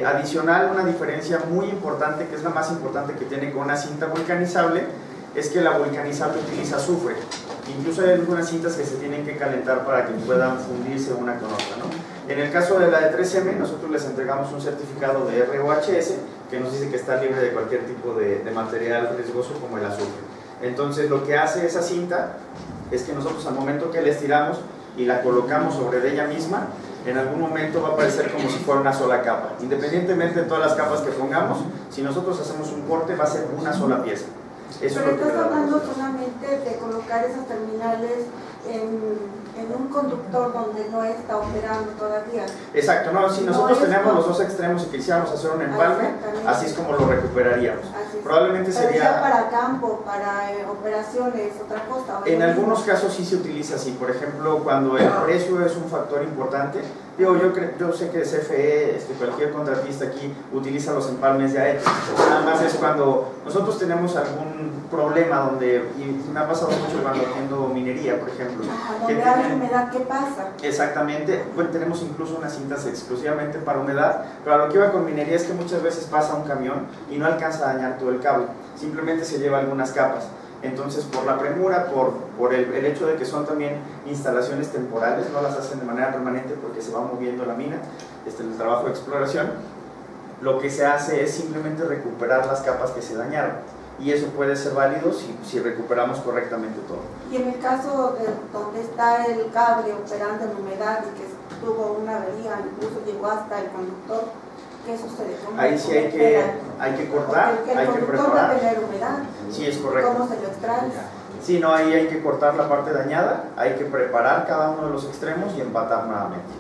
Adicional, una diferencia muy importante, que es la más importante que tiene con una cinta vulcanizable, es que la vulcanizable utiliza azufre. Incluso hay algunas cintas que se tienen que calentar para que puedan fundirse una con otra, ¿no? En el caso de la de 3M, nosotros les entregamos un certificado de ROHS que nos dice que está libre de cualquier tipo de material riesgoso como el azufre. Entonces, lo que hace esa cinta es que nosotros, al momento que la estiramos y la colocamos sobre de ella misma, en algún momento va a parecer como si fuera una sola capa. Independientemente de todas las capas que pongamos, si nosotros hacemos un corte, va a ser una sola pieza. Eso pero es lo que estás hablando solamente de colocar esas terminales en un conductor donde no está operando todavía. Exacto, no, si nosotros No tenemos como... los dos extremos y quisiéramos hacer un empalme, así es como lo recuperaríamos. Probablemente pero sería... ya para campo, para operaciones, otra cosa. En algunos casos sí se utiliza así. Por ejemplo, cuando el precio es un factor importante, digo, yo sé que CFE, cualquier contratista aquí utiliza los empalmes de AET. Nada más es cuando nosotros tenemos algún problema donde, y me ha pasado mucho cuando atiendo minería, por ejemplo. Donde hay humedad, ¿qué pasa? Exactamente, bueno, tenemos incluso unas cintas exclusivamente para humedad, pero a lo que iba con minería es que muchas veces pasa un camión y no alcanza a dañar todo el cable, simplemente se lleva algunas capas. Entonces, por la premura, por el hecho de que son también instalaciones temporales, no las hacen de manera permanente porque se va moviendo la mina, el trabajo de exploración, lo que se hace es simplemente recuperar las capas que se dañaron. Y eso puede ser válido si recuperamos correctamente todo. Y en el caso de donde está el cable operando en humedad y que tuvo una avería, incluso llegó hasta el conductor, ¿qué sucede? Ahí sí hay que cortar, hay que preparar. Va a tener humedad. Sí, es correcto. ¿Cómo se lo extrae? Sí, no, ahí hay que cortar la parte dañada, hay que preparar cada uno de los extremos y empatar nuevamente.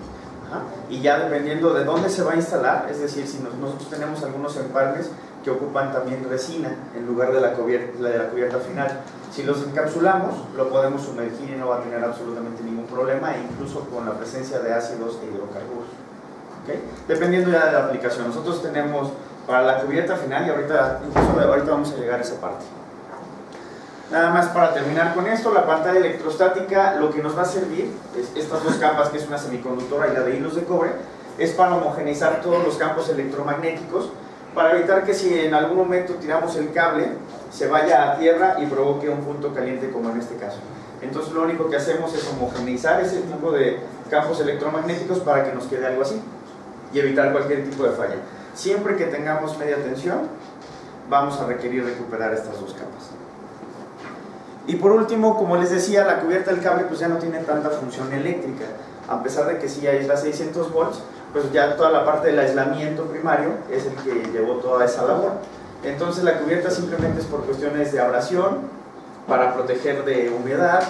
Ajá. Y ya dependiendo de dónde se va a instalar, es decir, si nosotros tenemos algunos empalmes que ocupan también resina en lugar de la cubierta final. Si los encapsulamos, lo podemos sumergir y no va a tener absolutamente ningún problema, incluso con la presencia de ácidos e hidrocarburos. ¿Okay? Dependiendo ya de la aplicación. Nosotros tenemos para la cubierta final, y ahorita vamos a llegar a esa parte. Nada más para terminar con esto, la pantalla electrostática, lo que nos va a servir, es estas dos capas, que es una semiconductora y la de hilos de cobre, es para homogeneizar todos los campos electromagnéticos, para evitar que si en algún momento tiramos el cable, se vaya a tierra y provoque un punto caliente como en este caso. Entonces lo único que hacemos es homogeneizar ese tipo de campos electromagnéticos para que nos quede algo así y evitar cualquier tipo de falla. Siempre que tengamos media tensión, vamos a requerir recuperar estas dos capas. Y por último, como les decía, la cubierta del cable pues ya no tiene tanta función eléctrica, a pesar de que sí aísla 600 volts, pues ya toda la parte del aislamiento primario es el que llevó toda esa labor. Entonces la cubierta simplemente es por cuestiones de abrasión para proteger de humedad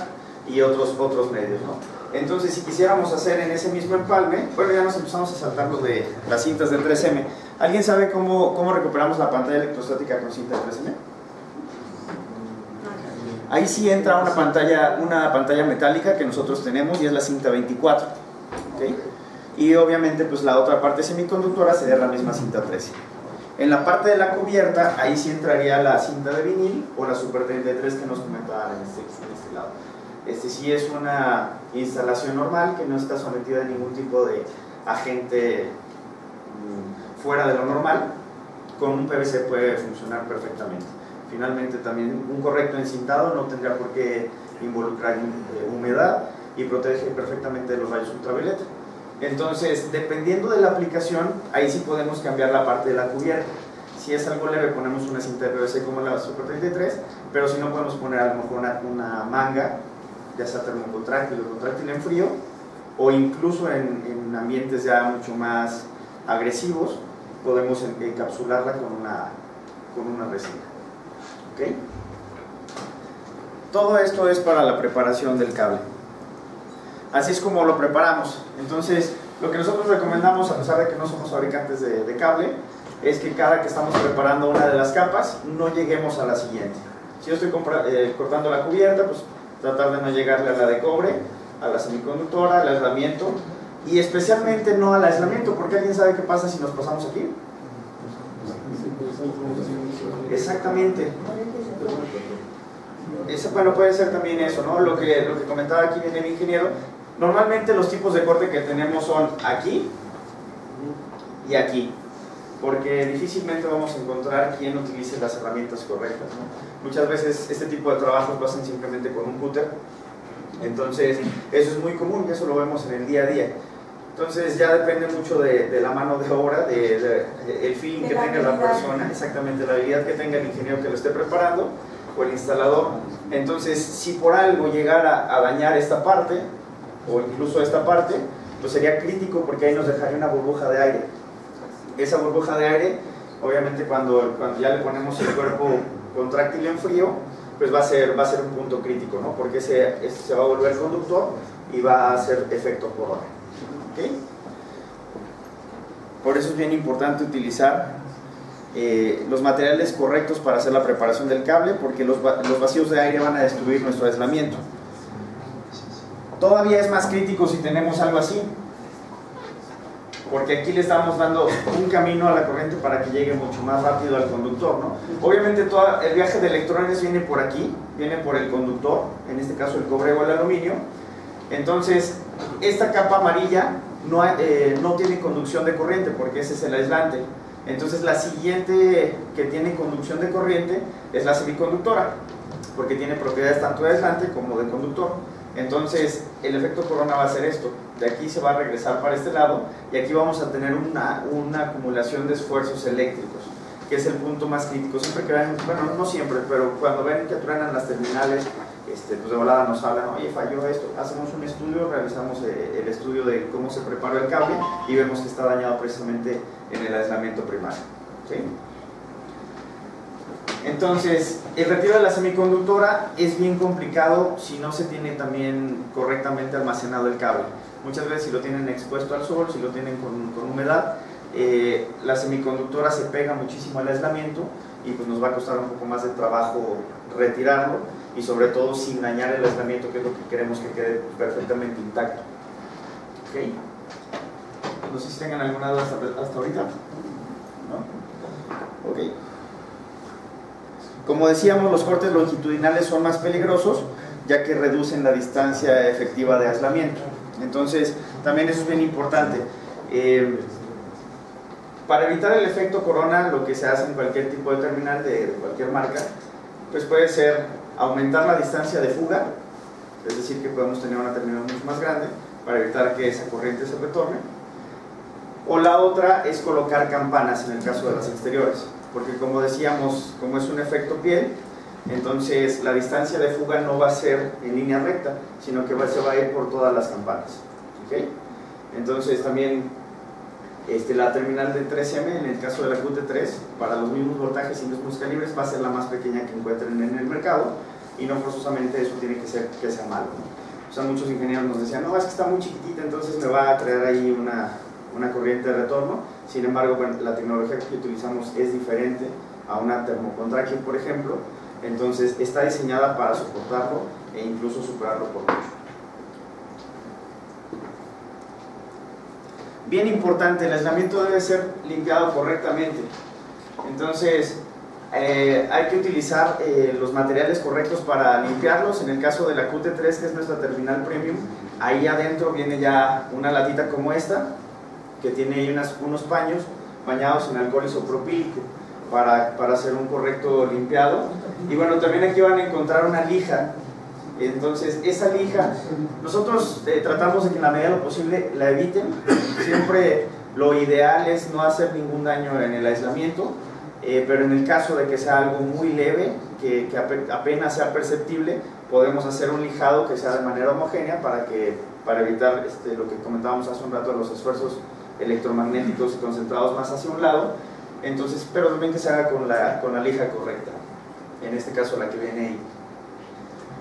y otros medios, ¿no? Entonces, si quisiéramos hacer en ese mismo empalme, bueno, ya nos empezamos a saltar lo de las cintas de 3M. ¿Alguien sabe cómo recuperamos la pantalla electrostática con cinta de 3M? Ahí sí entra una pantalla metálica que nosotros tenemos y es la cinta 24, ¿okay? Y obviamente pues la otra parte semiconductora sería la misma cinta 13. En la parte de la cubierta, ahí sí entraría la cinta de vinil o la Super 33 que nos comentaban en este lado. Sí es una instalación normal que no está sometida a ningún tipo de agente fuera de lo normal. Con un PVC puede funcionar perfectamente. Finalmente también un correcto encintado no tendría por qué involucrar humedad y protege perfectamente de los rayos ultravioleta. Entonces, dependiendo de la aplicación, ahí sí podemos cambiar la parte de la cubierta. Si es algo leve, ponemos una cinta de PVC como la Super 33, pero si no, podemos poner a lo mejor una manga, ya sea termocontráctil o contráctil en frío, o incluso en ambientes ya mucho más agresivos, podemos encapsularla con una resina. ¿Okay? Todo esto es para la preparación del cable. Así es como lo preparamos. Entonces, lo que nosotros recomendamos, a pesar de que no somos fabricantes de cable, es que cada que estamos preparando una de las capas, no lleguemos a la siguiente. Si yo estoy cortando la cubierta, pues tratar de no llegarle a la de cobre, a la semiconductora, al aislamiento, y especialmente no al aislamiento, porque ¿alguien sabe qué pasa si nos pasamos aquí? Exactamente. Bueno, puede ser también eso, ¿no? Lo que comentaba aquí bien el ingeniero. Normalmente los tipos de corte que tenemos son aquí y aquí, porque difícilmente vamos a encontrar quien utilice las herramientas correctas, ¿no? Muchas veces este tipo de trabajos lo hacen simplemente con un cúter, entonces eso es muy común y eso lo vemos en el día a día. Entonces ya depende mucho de la mano de obra, el feeling que tenga la persona, exactamente la habilidad que tenga el ingeniero que lo esté preparando o el instalador. Entonces, si por algo llegara a dañar esta parte o incluso esta parte, pues sería crítico porque ahí nos dejaría una burbuja de aire. Esa burbuja de aire, obviamente cuando ya le ponemos el cuerpo contráctil en frío, pues va a ser un punto crítico, ¿no? Porque se va a volver conductor y va a hacer efecto por hora. ¿Okay? Por eso es bien importante utilizar los materiales correctos para hacer la preparación del cable, porque los vacíos de aire van a destruir nuestro aislamiento. Todavía es más crítico si tenemos algo así, porque aquí le estamos dando un camino a la corriente para que llegue mucho más rápido al conductor, ¿no? Obviamente todo el viaje de electrones viene por aquí, viene por el conductor, en este caso el cobre o el aluminio. Entonces esta capa amarilla no tiene conducción de corriente porque ese es el aislante. Entonces la siguiente que tiene conducción de corriente es la semiconductora, porque tiene propiedades tanto de aislante como de conductor. Entonces el efecto corona va a ser esto: de aquí se va a regresar para este lado y aquí vamos a tener una acumulación de esfuerzos eléctricos, que es el punto más crítico. Siempre que ven, bueno, no siempre, pero cuando ven que truenan las terminales, pues de volada nos hablan: oye, falló esto. Hacemos un estudio, realizamos el estudio de cómo se preparó el cable y vemos que está dañado precisamente en el aislamiento primario, ¿sí? Entonces, el retiro de la semiconductora es bien complicado si no se tiene también correctamente almacenado el cable. Muchas veces si lo tienen expuesto al sol, si lo tienen con humedad, la semiconductora se pega muchísimo al aislamiento y pues nos va a costar un poco más de trabajo retirarlo, y sobre todo sin dañar el aislamiento, que es lo que queremos que quede perfectamente intacto. ¿Okay? No sé si tengan alguna duda hasta ahorita. ¿No? Ok. Como decíamos, los cortes longitudinales son más peligrosos ya que reducen la distancia efectiva de aislamiento. Entonces, también eso es bien importante. Para evitar el efecto corona, lo que se hace en cualquier tipo de terminal de cualquier marca, pues puede ser aumentar la distancia de fuga, es decir, que podemos tener una terminal mucho más grande para evitar que esa corriente se retorne. O la otra es colocar campanas en el caso de las exteriores, porque como decíamos, como es un efecto piel, entonces la distancia de fuga no va a ser en línea recta, sino que se va a ir por todas las campanas. ¿Okay? Entonces también la terminal de 3M, en el caso de la QT3, para los mismos voltajes y mismos calibres, va a ser la más pequeña que encuentren en el mercado, y no forzosamente eso tiene que ser que sea malo, ¿no? O sea, muchos ingenieros nos decían, no, es que está muy chiquitita, entonces me va a crear ahí una corriente de retorno. Sin embargo, bueno, la tecnología que utilizamos es diferente a una termocontráctil, por ejemplo, entonces está diseñada para soportarlo e incluso superarlo por mucho. Bien importante, el aislamiento debe ser limpiado correctamente. Entonces, hay que utilizar los materiales correctos para limpiarlos. En el caso de la QT3, que es nuestra terminal premium, ahí adentro viene ya una latita como esta, que tiene ahí unos paños bañados en alcohol isopropílico para hacer un correcto limpiado. Y bueno, también aquí van a encontrar una lija. Entonces, esa lija, nosotros tratamos de que en la medida de lo posible la eviten. Siempre lo ideal es no hacer ningún daño en el aislamiento, pero en el caso de que sea algo muy leve, que apenas sea perceptible, podemos hacer un lijado que sea de manera homogénea para evitar lo que comentábamos hace un rato, los esfuerzos electromagnéticos concentrados más hacia un lado. Entonces, pero también que se haga con la lija correcta, en este caso la que viene ahí,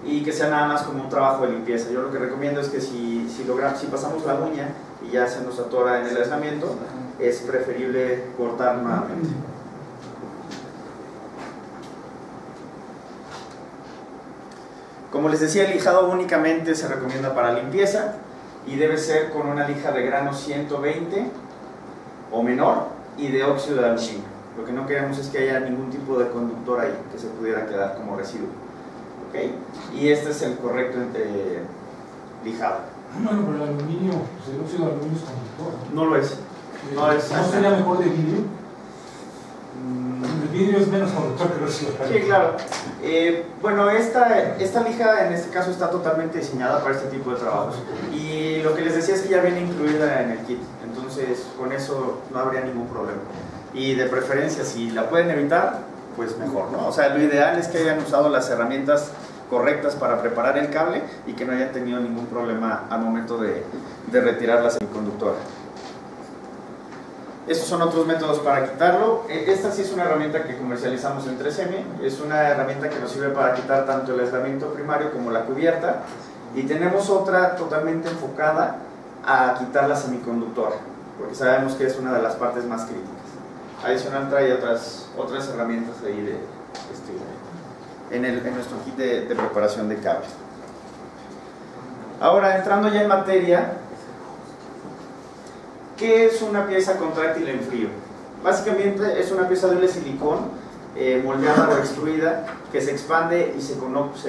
y que sea nada más como un trabajo de limpieza. Yo lo que recomiendo es que si pasamos la uña y ya se nos atora en el aislamiento, es preferible cortar nuevamente. Como les decía, el lijado únicamente se recomienda para limpieza y debe ser con una lija de grano 120 o menor y de óxido de aluminio. Lo que no queremos es que haya ningún tipo de conductor ahí que se pudiera quedar como residuo. ¿Okay? Y este es el correcto lijado. Bueno, pero el aluminio, pues el óxido de aluminio es conductor. No lo es. ¿No sería mejor de vidrio? El vidrio es menos conductor que el óxido de aluminio. Sí, claro. Bueno, esta lija en este caso está totalmente diseñada para este tipo de trabajos. Y lo que les decía es que ya viene incluida en el kit. Entonces, con eso no habría ningún problema. Y de preferencia, si la pueden evitar, pues mejor, ¿no? O sea, lo ideal es que hayan usado las herramientas correctas para preparar el cable y que no hayan tenido ningún problema al momento de retirar la semiconductora. Estos son otros métodos para quitarlo. Esta sí es una herramienta que comercializamos en 3M. Es una herramienta que nos sirve para quitar tanto el aislamiento primario como la cubierta. Y tenemos otra totalmente enfocada a quitar la semiconductora, porque sabemos que es una de las partes más críticas. Adicional trae otras herramientas ahí en nuestro kit de preparación de cable. Ahora, entrando ya en materia, ¿qué es una pieza contráctil en frío? Básicamente es una pieza de hule silicón moldeada o extruida que se expande y se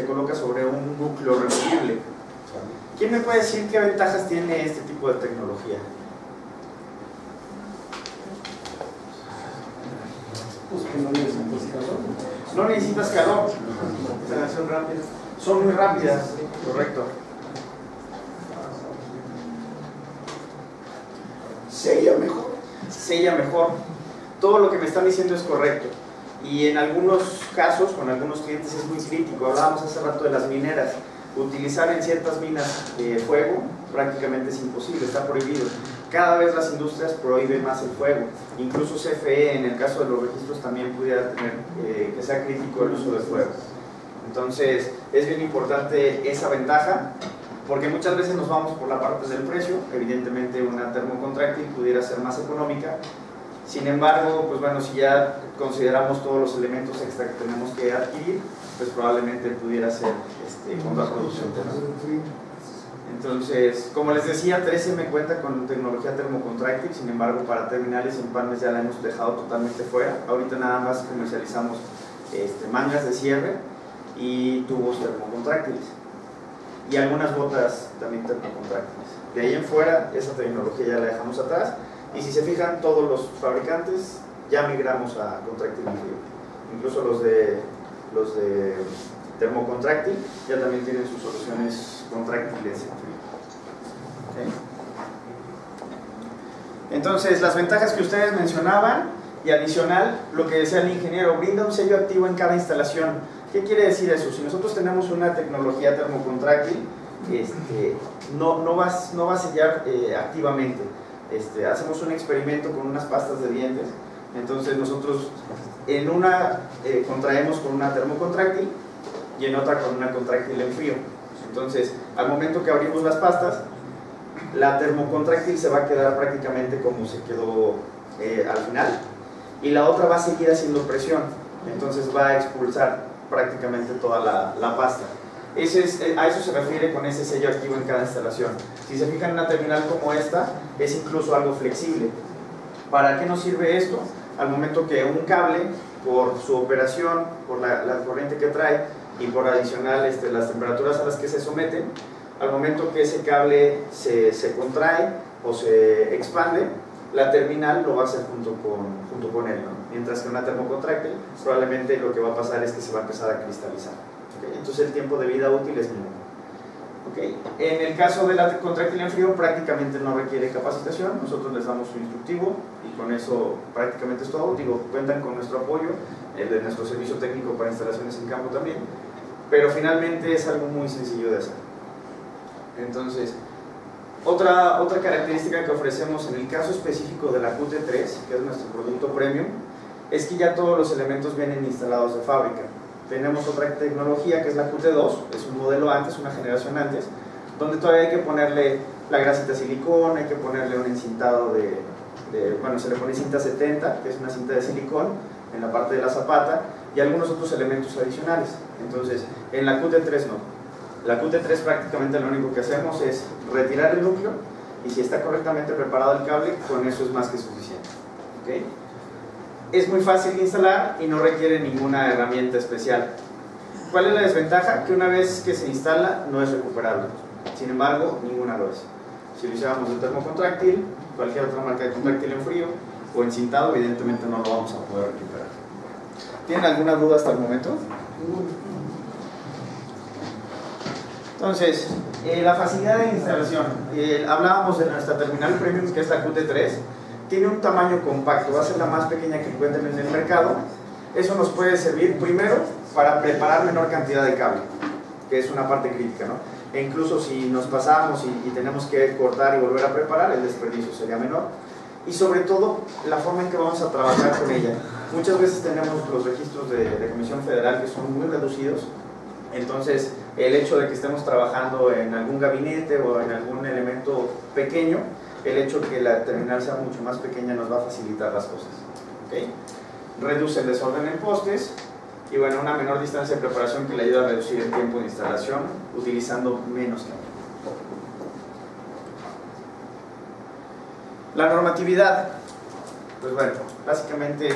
coloca sobre un núcleo removible. ¿Quién me puede decir qué ventajas tiene este tipo de tecnología? Pues que no necesitas calor. No necesitas calor. Son muy rápidas, correcto. Sella mejor. Sella mejor. Todo lo que me están diciendo es correcto. Y en algunos casos, con algunos clientes es muy crítico. Hablábamos hace rato de las mineras. Utilizar en ciertas minas fuego prácticamente es imposible, está prohibido. Cada vez las industrias prohíben más el fuego. Incluso CFE, en el caso de los registros, también pudiera tener que sea crítico el uso del fuego. Entonces, es bien importante esa ventaja, porque muchas veces nos vamos por la parte del precio. Evidentemente, una termocontráctil pudiera ser más económica. Sin embargo, pues bueno, si ya consideramos todos los elementos extra que tenemos que adquirir, pues probablemente pudiera ser contraproducente, ¿no? Entonces, como les decía, 3M cuenta con tecnología termocontráctil. Sin embargo, para terminales y empalmes ya la hemos dejado totalmente fuera. Ahorita nada más comercializamos mangas de cierre y tubos termocontráctiles y algunas botas también termocontráctiles. De ahí en fuera, esa tecnología ya la dejamos atrás. Y si se fijan, todos los fabricantes ya migramos a contráctil en frío. Incluso los de termocontráctil ya también tienen sus soluciones contráctiles en frío. ¿Okay? Entonces, las ventajas que ustedes mencionaban, y adicional, lo que decía el ingeniero, brinda un sello activo en cada instalación. ¿Qué quiere decir eso? Si nosotros tenemos una tecnología termocontráctil, no va a sellar activamente. Hacemos un experimento con unas pastas de dientes. Entonces nosotros en una contraemos con una termocontráctil y en otra con una contráctil en frío. Entonces, al momento que abrimos las pastas, la termocontráctil se va a quedar prácticamente como se quedó al final, y la otra va a seguir haciendo presión, entonces va a expulsar prácticamente toda la pasta. A eso se refiere con ese sello activo en cada instalación. Si se fijan en una terminal como esta, es incluso algo flexible. ¿Para qué nos sirve esto? Al momento que un cable, por su operación, por la corriente que trae y por adicional las temperaturas a las que se someten, al momento que ese cable se contrae o se expande, la terminal lo va a hacer junto con él, ¿no? Mientras que una termocontráctil probablemente lo que va a pasar es que se va a empezar a cristalizar. ¿Okay? Entonces el tiempo de vida útil es mínimo. ¿Okay? En el caso de la contráctil en frío prácticamente no requiere capacitación, nosotros les damos su instructivo y con eso prácticamente es todo. Digo, cuentan con nuestro apoyo, el de nuestro servicio técnico para instalaciones en campo también, pero finalmente es algo muy sencillo de hacer. Entonces, otra característica que ofrecemos en el caso específico de la QT3, que es nuestro producto premium, es que ya todos los elementos vienen instalados de fábrica. Tenemos otra tecnología que es la QT2, es un modelo antes, una generación antes, donde todavía hay que ponerle la grasita silicón, hay que ponerle un encintado bueno, se le pone cinta 70, que es una cinta de silicón, en la parte de la zapata, y algunos otros elementos adicionales. Entonces, en la QT3 no. La QT3 prácticamente lo único que hacemos es retirar el núcleo y si está correctamente preparado el cable, con eso es más que suficiente. ¿Okay? Es muy fácil de instalar y no requiere ninguna herramienta especial. ¿Cuál es la desventaja? Que una vez que se instala no es recuperable. Sin embargo, ninguna lo es. Si lo hiciéramos de termocontráctil, cualquier otra marca de contráctil en frío o encintado, evidentemente no lo vamos a poder recuperar. ¿Tienen alguna duda hasta el momento? Entonces, la facilidad de instalación. Hablábamos de nuestra terminal premium, que es la QT3. Tiene un tamaño compacto, va a ser la más pequeña que encuentren en el mercado. Eso nos puede servir primero para preparar menor cantidad de cable, que es una parte crítica, ¿no? E incluso si nos pasamos y tenemos que cortar y volver a preparar, el desperdicio sería menor. Y sobre todo, la forma en que vamos a trabajar con ella. Muchas veces tenemos los registros de Comisión Federal que son muy reducidos. Entonces, el hecho de que estemos trabajando en algún gabinete o en algún elemento pequeño, el hecho de que la terminal sea mucho más pequeña nos va a facilitar las cosas. ¿Okay? Reduce el desorden en postes y bueno, una menor distancia de preparación que le ayuda a reducir el tiempo de instalación utilizando menos cable. La normatividad, pues bueno, básicamente,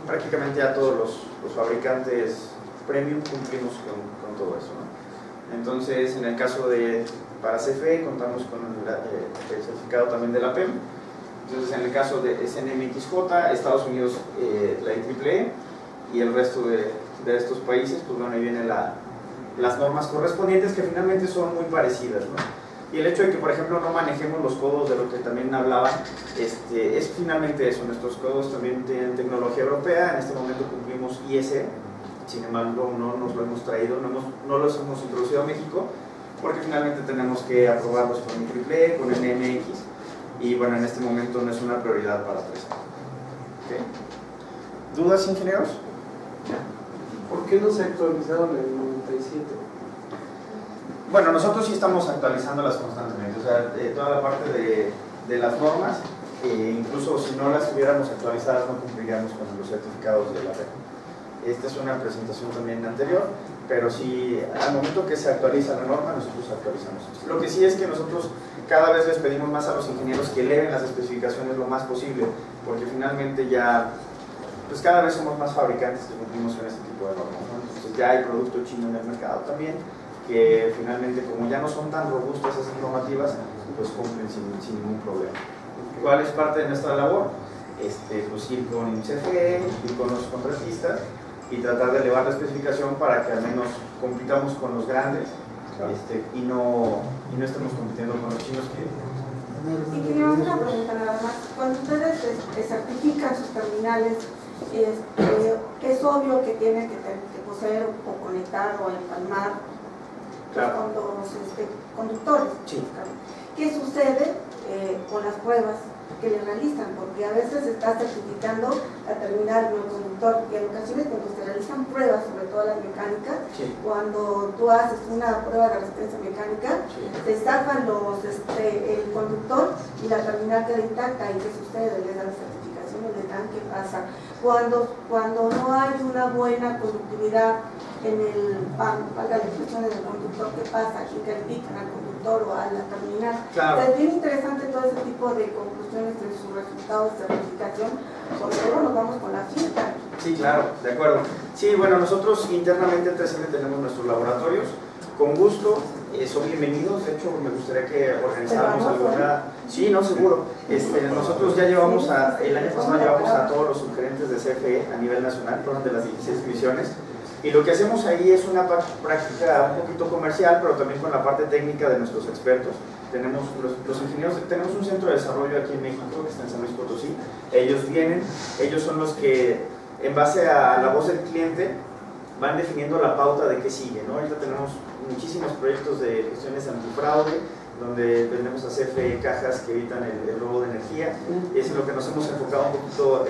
prácticamente ya todos los fabricantes premium cumplimos con todo eso, ¿no? Entonces, en el caso para CFE contamos con el certificado también de la PEM. Entonces, en el caso de SNMXJ, Estados Unidos la IEEE y el resto de estos países, pues bueno, ahí vienen las normas correspondientes que finalmente son muy parecidas, ¿no? Y el hecho de que, por ejemplo, no manejemos los codos de lo que también hablaban, es finalmente eso. Nuestros codos también tienen tecnología europea, en este momento cumplimos ISE. Sin embargo, no nos lo hemos traído, no los hemos introducido a México, porque finalmente tenemos que aprobarlos con el IEEE, con el NMX, y bueno, en este momento no es una prioridad para Presa. ¿Okay? ¿Dudas, ingenieros? ¿Por qué no se actualizaron en el 97? Bueno, nosotros sí estamos actualizándolas constantemente, o sea, toda la parte de las normas, incluso si no las tuviéramos actualizadas no cumpliríamos con los certificados de la red. Esta es una presentación también anterior, pero sí, al momento que se actualiza la norma, nosotros actualizamos. Lo que sí es que nosotros cada vez les pedimos más a los ingenieros que eleven las especificaciones lo más posible, porque finalmente ya, pues cada vez somos más fabricantes que cumplimos con este tipo de normas, ¿no? Entonces ya hay producto chino en el mercado también, que finalmente como ya no son tan robustas esas normativas, pues cumplen sin ningún problema. ¿Cuál es parte de nuestra labor? Pues ir con CFE, ir con los contratistas y tratar de elevar la especificación para que al menos compitamos con los grandes, y no estemos compitiendo con los chinos que... Y quería una pregunta nada más. Cuando ustedes certifican sus terminales, es obvio que tienen que poseer o conectar o empalmar con los conductores. Sí. ¿Qué sucede con las pruebas? que le realizan, porque a veces se está certificando la terminal de un conductor, y en ocasiones cuando se realizan pruebas, sobre todo las mecánicas, cuando tú haces una prueba de resistencia mecánica, te sacan el conductor y la terminal queda intacta. ¿Y qué sucede? Les dan certificación y les dan qué pasa. Cuando no hay una buena conductividad en el valga la expresión en el conductor, ¿qué pasa? ¿Quién califican al conductor o a la terminal? Claro. Es bien interesante todo ese tipo de conclusiones en sus resultados de certificación, porque luego nos vamos con la finta. Sí, claro, de acuerdo. Sí, bueno, nosotros internamente en 3M tenemos nuestros laboratorios. Con gusto, son bienvenidos. De hecho, me gustaría que organizáramos alguna... Sí, no, seguro. Nosotros ya llevamos el año pasado llevamos a todos los subgerentes de CFE a nivel nacional, fueron de las 16 divisiones. Y lo que hacemos ahí es una práctica un poquito comercial, pero también con la parte técnica de nuestros expertos. Tenemos los ingenieros, tenemos un centro de desarrollo aquí en México, que está en San Luis Potosí. Ellos vienen, ellos son los que, en base a la voz del cliente, van definiendo la pauta de qué sigue, ¿no? Ahorita tenemos muchísimos proyectos de gestiones antifraude, donde vendemos a CFE cajas que evitan el robo de energía. Es lo que nos hemos enfocado un poquito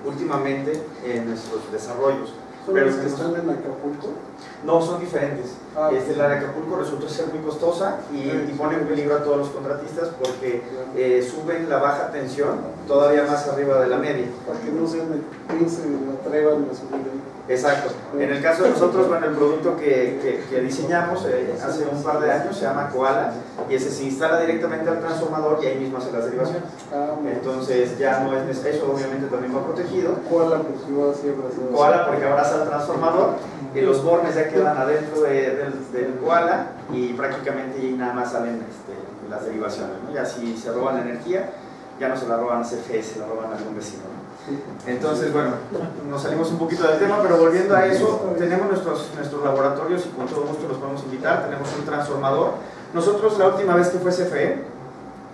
últimamente en nuestros desarrollos. ¿Son los que están en Acapulco? No, son diferentes. La de Acapulco resultó ser muy costosa y pone en peligro a todos los contratistas porque suben la baja tensión todavía más arriba de la media. Para que no se atrevan a subir ahí. Exacto. En el caso de nosotros, bueno, el producto que diseñamos hace un par de años se llama Koala y ese se instala directamente al transformador y ahí mismo hace las derivaciones. Entonces ya no es eso, obviamente también va protegido. Koala porque va así abrazado. Koala porque abraza al transformador y los bornes ya quedan adentro del Koala y prácticamente ahí nada más salen las derivaciones, ¿no? Y así se roban la energía, ya no se la roban a CFE, se la roban a algún vecino, ¿no? Entonces, bueno, nos salimos un poquito del tema, pero volviendo a eso, tenemos nuestros laboratorios y con todo gusto los podemos invitar. Tenemos un transformador. Nosotros la última vez que fue CFE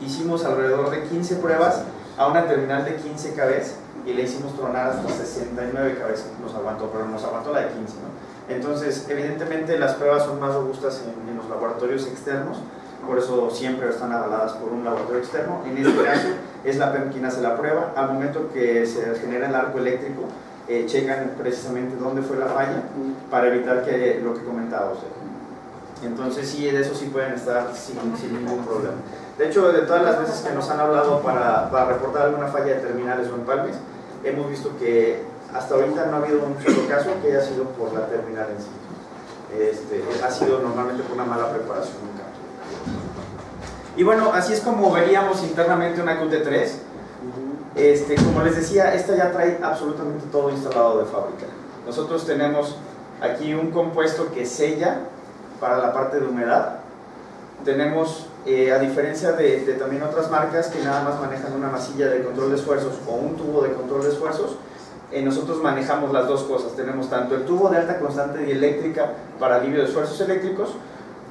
hicimos alrededor de 15 pruebas a una terminal de 15 kV y le hicimos tronar hasta 69 kV, nos aguantó, pero nos aguantó la de 15, ¿no? Entonces, evidentemente las pruebas son más robustas en los laboratorios externos, por eso siempre están avaladas por un laboratorio externo. En este caso es la PEM quien hace la prueba. Al momento que se genera el arco eléctrico, checan precisamente dónde fue la falla para evitar que lo que comentaba usted. Entonces sí, de eso sí pueden estar sin ningún problema. De hecho, de todas las veces que nos han hablado para reportar alguna falla de terminales o empalmes, hemos visto que hasta ahorita no ha habido un solo caso que haya sido por la terminal en sí. Ha sido normalmente por una mala preparación. Y bueno, así es como veríamos internamente una QT3. Como les decía, esta ya trae absolutamente todo instalado de fábrica. Nosotros tenemos aquí un compuesto que sella para la parte de humedad. Tenemos, a diferencia de también otras marcas que nada más manejan una masilla de control de esfuerzos o un tubo de control de esfuerzos, nosotros manejamos las dos cosas. Tenemos tanto el tubo de alta constante dieléctrica para alivio de esfuerzos eléctricos,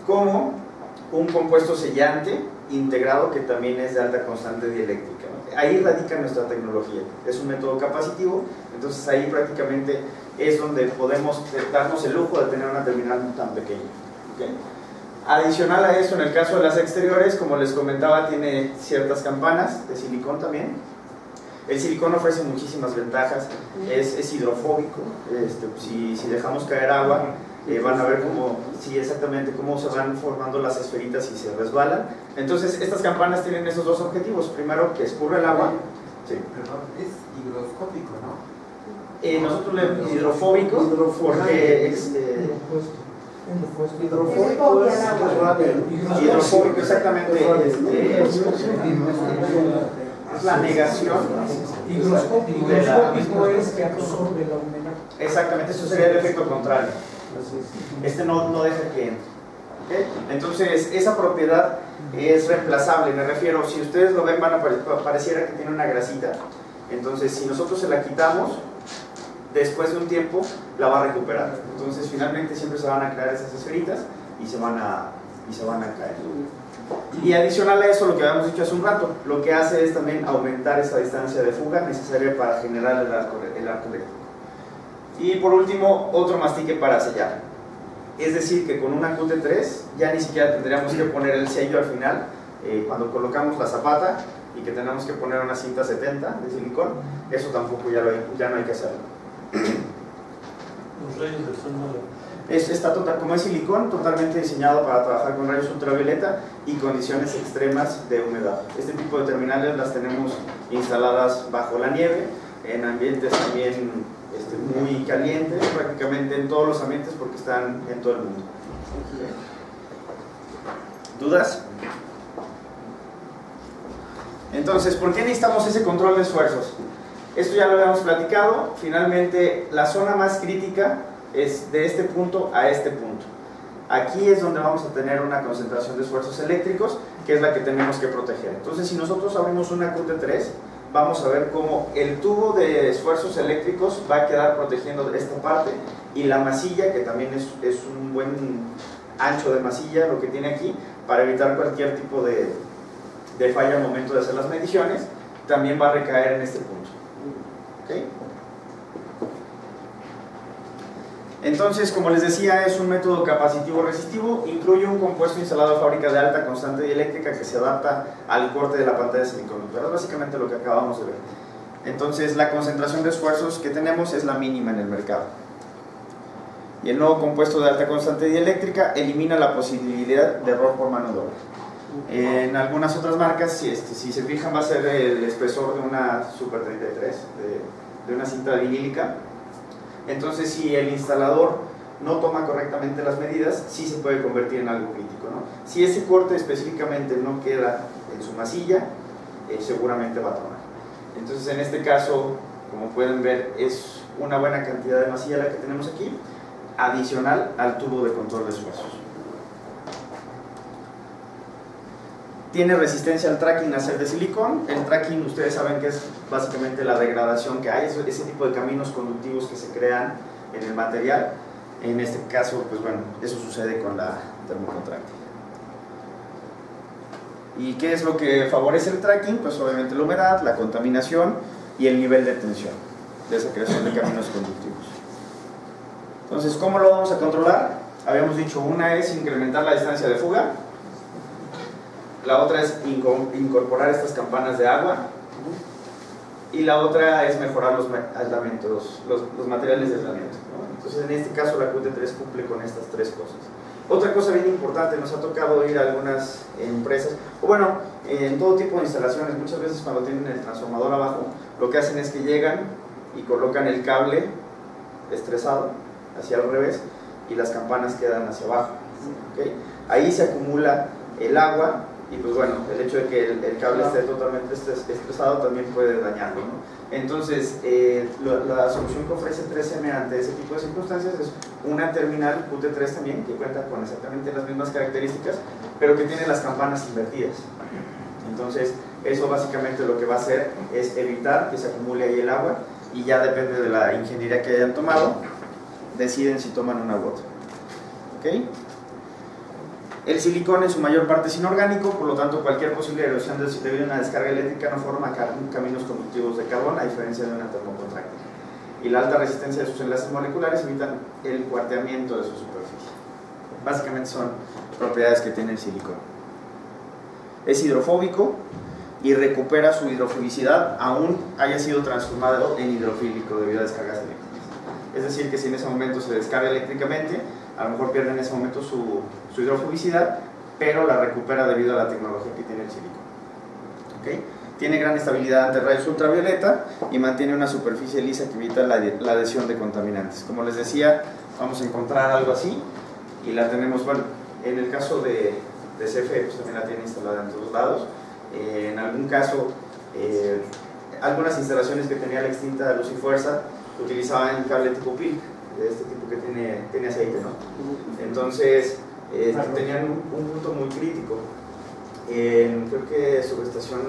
como un compuesto sellante integrado que también es de alta constante dieléctrica, ¿no? Ahí radica nuestra tecnología, es un método capacitivo, entonces ahí prácticamente es donde podemos darnos el lujo de tener una terminal tan pequeña, ¿okay? Adicional a eso, en el caso de las exteriores, como les comentaba, tiene ciertas campanas de silicón también. El silicón ofrece muchísimas ventajas, es hidrofóbico, si dejamos caer agua, van a ver exactamente cómo se van formando las esferitas y se resbalan. Entonces estas campanas tienen esos dos objetivos: primero, que escurra el agua. Sí. Perdón, es higroscópico, ¿no? Nosotros le hidrofóbico porque hidrofóbico es rápido. Hidrofóbico, exactamente, es la negación. Higroscópico es que absorbe la humedad. Exactamente, eso sería el efecto contrario. No deja que entre. ¿Okay? Entonces, esa propiedad es reemplazable. Me refiero, si ustedes lo ven, pareciera que tiene una grasita. Entonces, si nosotros se la quitamos, después de un tiempo la va a recuperar. Entonces, finalmente siempre se van a crear esas esferitas y se van a caer. Y adicional a eso, lo que habíamos dicho hace un rato, lo que hace es también aumentar esa distancia de fuga necesaria para generar el arco eléctrico. Y por último, otro mastique para sellar. Es decir, que con una QT3 ya ni siquiera tendríamos que poner el sello al final. Cuando colocamos la zapata, y que tenemos que poner una cinta 70 de silicón, eso tampoco ya no hay que hacerlo. Los rayos del sol no. Está como es silicón, totalmente diseñado para trabajar con rayos ultravioleta y condiciones extremas de humedad. Este tipo de terminales las tenemos instaladas bajo la nieve, en ambientes también muy calientes, prácticamente en todos los ambientes porque están en todo el mundo. ¿Dudas? Entonces, ¿por qué necesitamos ese control de esfuerzos? Esto ya lo habíamos platicado. Finalmente, la zona más crítica es de este punto a este punto. Aquí es donde vamos a tener una concentración de esfuerzos eléctricos, que es la que tenemos que proteger. Entonces, si nosotros abrimos una QT3, vamos a ver cómo el tubo de esfuerzos eléctricos va a quedar protegiendo esta parte, y la masilla, que también es un buen ancho de masilla lo que tiene aquí, para evitar cualquier tipo de falla al momento de hacer las mediciones, también va a recaer en este punto. ¿Okay? Entonces, como les decía, es un método capacitivo resistivo, incluye un compuesto instalado de fábrica de alta constante dieléctrica que se adapta al corte de la pantalla semiconductora. Es básicamente lo que acabamos de ver. Entonces, la concentración de esfuerzos que tenemos es la mínima en el mercado. Y el nuevo compuesto de alta constante dieléctrica elimina la posibilidad de error por mano de obra. En algunas otras marcas, si se fijan, va a ser el espesor de una Super 33, de una cinta vinílica. Entonces, si el instalador no toma correctamente las medidas, sí se puede convertir en algo crítico, ¿no? Si ese corte específicamente no queda en su masilla, seguramente va a tronar. Entonces, en este caso, como pueden ver, es una buena cantidad de masilla la que tenemos aquí, adicional al tubo de control de esfuerzos. Tiene resistencia al tracking a ser de silicón. El tracking, ustedes saben que es básicamente la degradación que hay, ese tipo de caminos conductivos que se crean en el material. En este caso, pues bueno, eso sucede con la termocontráctil. ¿Y qué es lo que favorece el tracking? Pues obviamente la humedad, la contaminación y el nivel de tensión de esa creación de caminos conductivos. Entonces, ¿cómo lo vamos a controlar? Habíamos dicho, una es incrementar la distancia de fuga. La otra es incorporar estas campanas de agua, y la otra es mejorar los aislamientos, los materiales de aislamiento, ¿no? Entonces, en este caso, la QT3 cumple con estas tres cosas. Otra cosa bien importante, nos ha tocado ir a algunas empresas, o bueno, en todo tipo de instalaciones, muchas veces cuando tienen el transformador abajo, lo que hacen es que llegan y colocan el cable estresado hacia el revés, y las campanas quedan hacia abajo, ¿okay? Ahí se acumula el agua. Y pues bueno, el hecho de que el cable esté totalmente estresado también puede dañarlo, ¿no? Entonces, la solución que ofrece 3M ante ese tipo de circunstancias es una terminal QT3 también, que cuenta con exactamente las mismas características, pero que tiene las campanas invertidas. Entonces, eso básicamente lo que va a hacer es evitar que se acumule ahí el agua, y ya depende de la ingeniería que hayan tomado, deciden si toman una u otra. ¿Ok? El silicón en su mayor parte es inorgánico, por lo tanto cualquier posible erosión debido a una descarga eléctrica no forma caminos conductivos de carbón, a diferencia de una termocontráctil. Y la alta resistencia de sus enlaces moleculares evitan el cuarteamiento de su superficie. Básicamente son propiedades que tiene el silicón. Es hidrofóbico y recupera su hidrofobicidad aún haya sido transformado en hidrofílico debido a descargas eléctricas. Es decir, que si en ese momento se descarga eléctricamente, a lo mejor pierde en ese momento su hidrofobicidad, pero la recupera debido a la tecnología que tiene el silicón. ¿Okay? Tiene gran estabilidad ante rayos ultravioleta y mantiene una superficie lisa que evita la adhesión de contaminantes. Como les decía, vamos a encontrar algo así, y la tenemos, bueno, en el caso de CFE, pues también la tiene instalada en todos lados. En algún caso, algunas instalaciones que tenía la extinta Luz y Fuerza utilizaban el cable tipo PIC, de este tipo que tiene aceite, ¿no? Entonces, tenían un punto muy crítico. Creo que subestación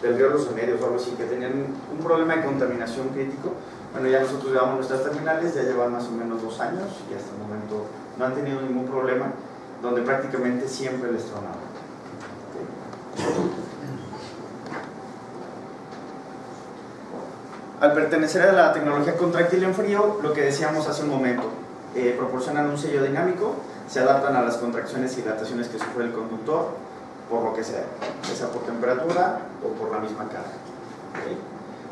del río Los Remedios o algo así, que tenían un problema de contaminación crítico. Bueno, ya nosotros llevamos nuestras terminales, ya llevan más o menos 2 años, y hasta el momento no han tenido ningún problema, donde prácticamente siempre les tronaba. Al pertenecer a la tecnología contráctil en frío, lo que decíamos hace un momento, proporcionan un sello dinámico, se adaptan a las contracciones y dilataciones que sufre el conductor, por lo que sea, ya sea por temperatura o por la misma carga. ¿Okay?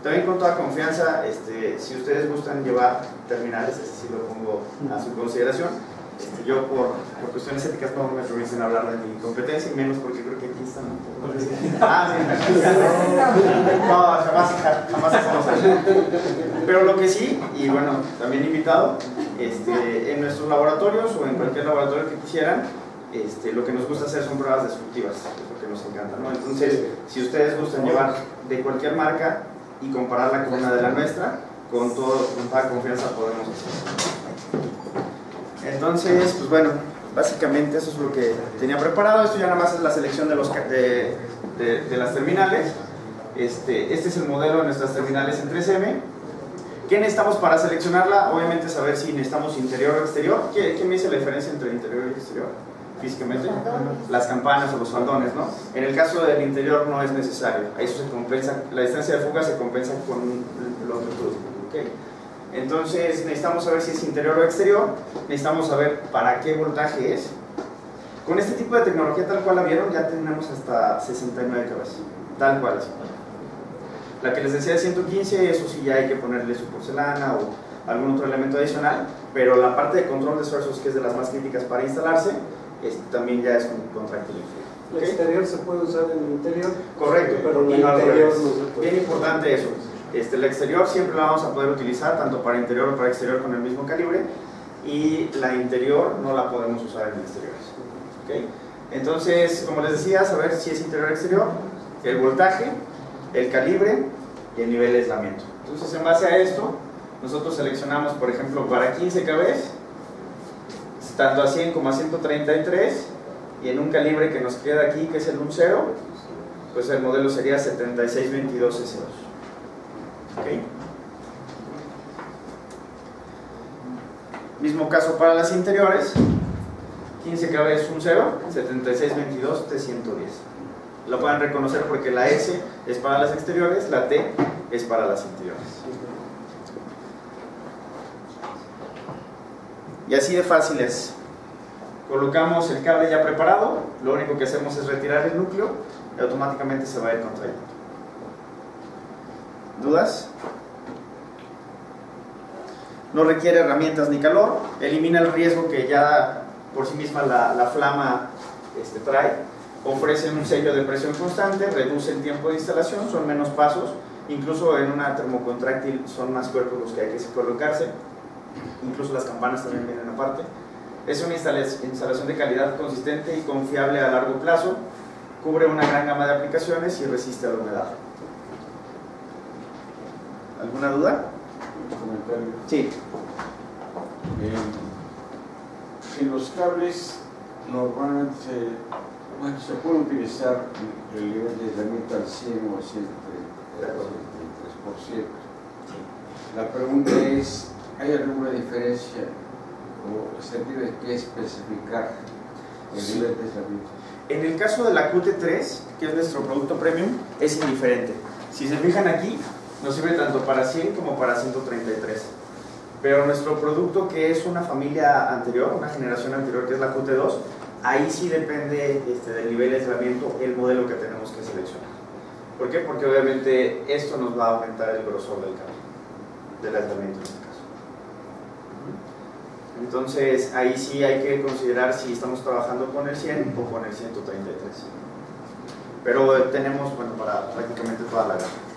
También con toda confianza, si ustedes gustan llevar terminales, sí lo pongo a su consideración. Yo por cuestiones éticas no me permiten hablar de mi competencia, y menos porque creo que aquí están un poco... No, jamás hacemos eso. Pero lo que sí, y bueno, también invitado, en nuestros laboratorios o en cualquier laboratorio que quisieran, lo que nos gusta hacer son pruebas destructivas, es lo que nos encanta, ¿no? Entonces, si ustedes gustan llevar de cualquier marca y compararla con una de la nuestra, con toda confianza podemos hacerlo. Entonces, pues bueno, básicamente eso es lo que tenía preparado. Esto ya nada más es la selección de las terminales. Este es el modelo de nuestras terminales en 3M. ¿Qué necesitamos para seleccionarla? Obviamente saber si necesitamos interior o exterior. ¿Qué me dice la diferencia entre interior y exterior físicamente? Las campanas o los faldones, ¿no? En el caso del interior no es necesario. Eso se compensa, la distancia de fuga se compensa con longitud. ¿Okay? Entonces necesitamos saber si es interior o exterior, necesitamos saber para qué voltaje es. Con este tipo de tecnología tal cual la vieron, ya tenemos hasta 69 cabezas, tal cual así. La que les decía de 115, eso sí ya hay que ponerle su porcelana o algún otro elemento adicional, pero la parte de control de esfuerzos, que es de las más críticas para instalarse, también ya es con contráctil. ¿El exterior se puede usar en el interior? Correcto, pero en el interior no se puede. Bien importante eso. El exterior siempre la vamos a poder utilizar tanto para interior o para exterior con el mismo calibre, y la interior no la podemos usar en exteriores. ¿Okay? Entonces, como les decía, saber si es interior o exterior, el voltaje, el calibre y el nivel de aislamiento. Entonces, en base a esto, nosotros seleccionamos, por ejemplo, para 15 kb, tanto a 100 como a 133, y en un calibre que nos queda aquí, que es el 1.0, pues el modelo sería 7622 S2. ¿Okay? Mismo caso para las interiores, 15 kb es un 0, 7622 T110. Lo pueden reconocer porque la S es para las exteriores, la T es para las interiores. Y así de fácil es. Colocamos el cable ya preparado, lo único que hacemos es retirar el núcleo y automáticamente se va a ir contrayendo. ¿Dudas? No requiere herramientas ni calor, elimina el riesgo que ya por sí misma la flama trae, ofrece un sello de presión constante, reduce el tiempo de instalación, son menos pasos, incluso en una termocontráctil son más cuerpos los que hay que colocarse, incluso las campanas también vienen aparte. Es una instalación de calidad consistente y confiable a largo plazo, cubre una gran gama de aplicaciones y resiste a la humedad. ¿Alguna duda? ¿Comentario? Sí. En los cables normalmente se puede utilizar el nivel de aislamiento al 100 o al 133%. La pregunta es, ¿hay alguna diferencia o se tiene que especificar el nivel de aislamiento? En el caso de la QT3, que es nuestro producto premium, es indiferente. Si se fijan aquí, nos sirve tanto para 100 como para 133. Pero nuestro producto, que es una familia anterior, una generación anterior, que es la QT2, ahí sí depende del nivel de aislamiento, el modelo que tenemos que seleccionar. ¿Por qué? Porque obviamente esto nos va a aumentar el grosor del cable, del aislamiento en este caso. Entonces ahí sí hay que considerar si estamos trabajando con el 100 o con el 133. Pero tenemos, bueno, para prácticamente toda la gama.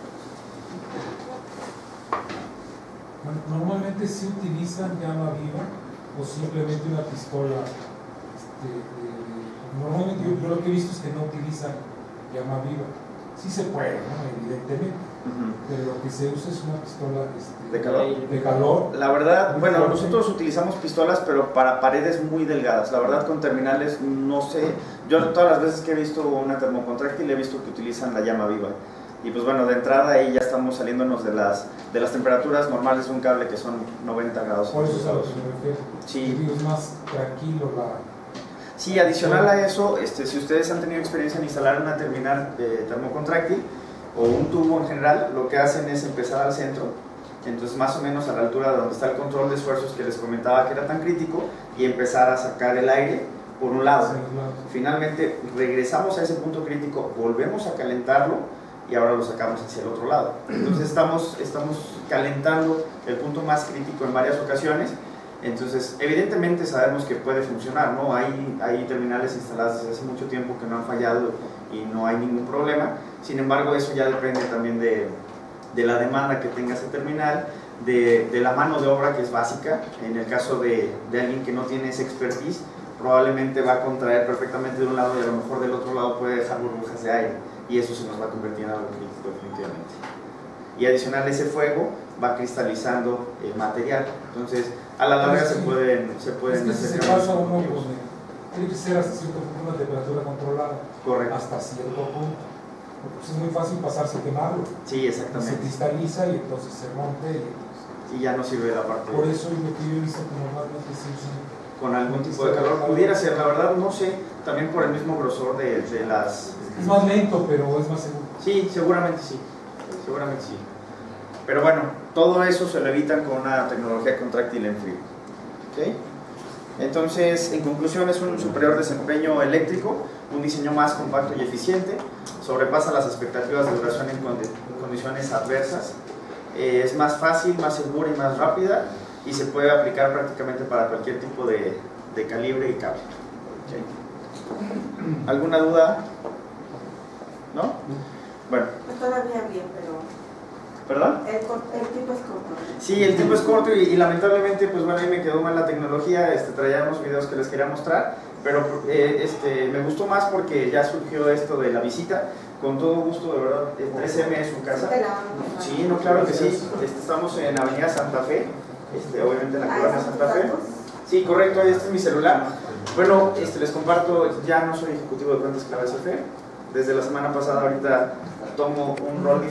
Normalmente sí utilizan llama viva o simplemente una pistola. Normalmente yo lo que he visto es que no utilizan llama viva. Sí se puede, ¿no? Evidentemente. Pero lo que se usa es una pistola de calor. La verdad, bueno, nosotros utilizamos pistolas, pero para paredes muy delgadas. La verdad, con terminales no sé. Yo todas las veces que he visto una termocontráctil he visto que utilizan la llama viva. Y pues bueno, de entrada ahí ya estamos saliéndonos de las temperaturas normales de un cable, que son 90 grados. Por eso es a lo que me refiero. Sí. Es más tranquilo Sí, adicional a eso, si ustedes han tenido experiencia en instalar una terminal termocontráctil o un tubo en general, lo que hacen es empezar al centro, entonces más o menos a la altura de donde está el control de esfuerzos que les comentaba que era tan crítico, y empezar a sacar el aire por un lado. Finalmente regresamos a ese punto crítico, volvemos a calentarlo y ahora lo sacamos hacia el otro lado. Entonces estamos calentando el punto más crítico en varias ocasiones. Entonces evidentemente sabemos que puede funcionar, ¿no? Hay terminales instaladas desde hace mucho tiempo que no han fallado y no hay ningún problema. Sin embargo, eso ya depende también de la demanda que tenga ese terminal, de la mano de obra, que es básica. En el caso de alguien que no tiene esa expertise, probablemente va a contraer perfectamente de un lado y a lo mejor del otro lado puede dejar burbujas de aire, y eso se nos va a convertir en algo crítico definitivamente. Y adicional, ese fuego va cristalizando el material, entonces a la larga se pueden es que si se pasa uno, pues, tiene que ser hasta cierto punto una temperatura controlada. Correcto. Hasta cierto punto. Pues es muy fácil pasarse y quemarlo. Sí, exactamente. Se cristaliza y entonces se rompe. Y ya no sirve la parte. Por eso lo que yo he visto que normalmente se usa con algún tipo de calor. Pudiera ser, la verdad no sé, también por el mismo grosor de las... Es más lento, pero es más seguro. Sí, seguramente sí. Seguramente sí. Pero bueno, todo eso se lo evitan con una tecnología contráctil en frío. ¿Okay? Entonces, en conclusión, es un superior desempeño eléctrico, un diseño más compacto y eficiente, sobrepasa las expectativas de duración en condiciones adversas, es más fácil, más segura y más rápida, y se puede aplicar prácticamente para cualquier tipo de calibre y cable. ¿Okay? ¿Alguna duda? ¿No? Bueno. Todavía bien, pero... ¿Perdón? El tiempo es corto. Sí, el tiempo es corto y lamentablemente, pues bueno, ahí me quedó mal la tecnología. Traíamos videos que les quería mostrar, pero me gustó más porque ya surgió esto de la visita. Con todo gusto, de verdad, 3M es su casa. Sí, no, claro que sí. Estamos en Avenida Santa Fe, obviamente en la colonia Santa Fe. Sí, correcto, ahí este es mi celular. Bueno, les comparto, ya no soy ejecutivo de cuentas clave CFE. Desde la semana pasada ahorita tomo un rol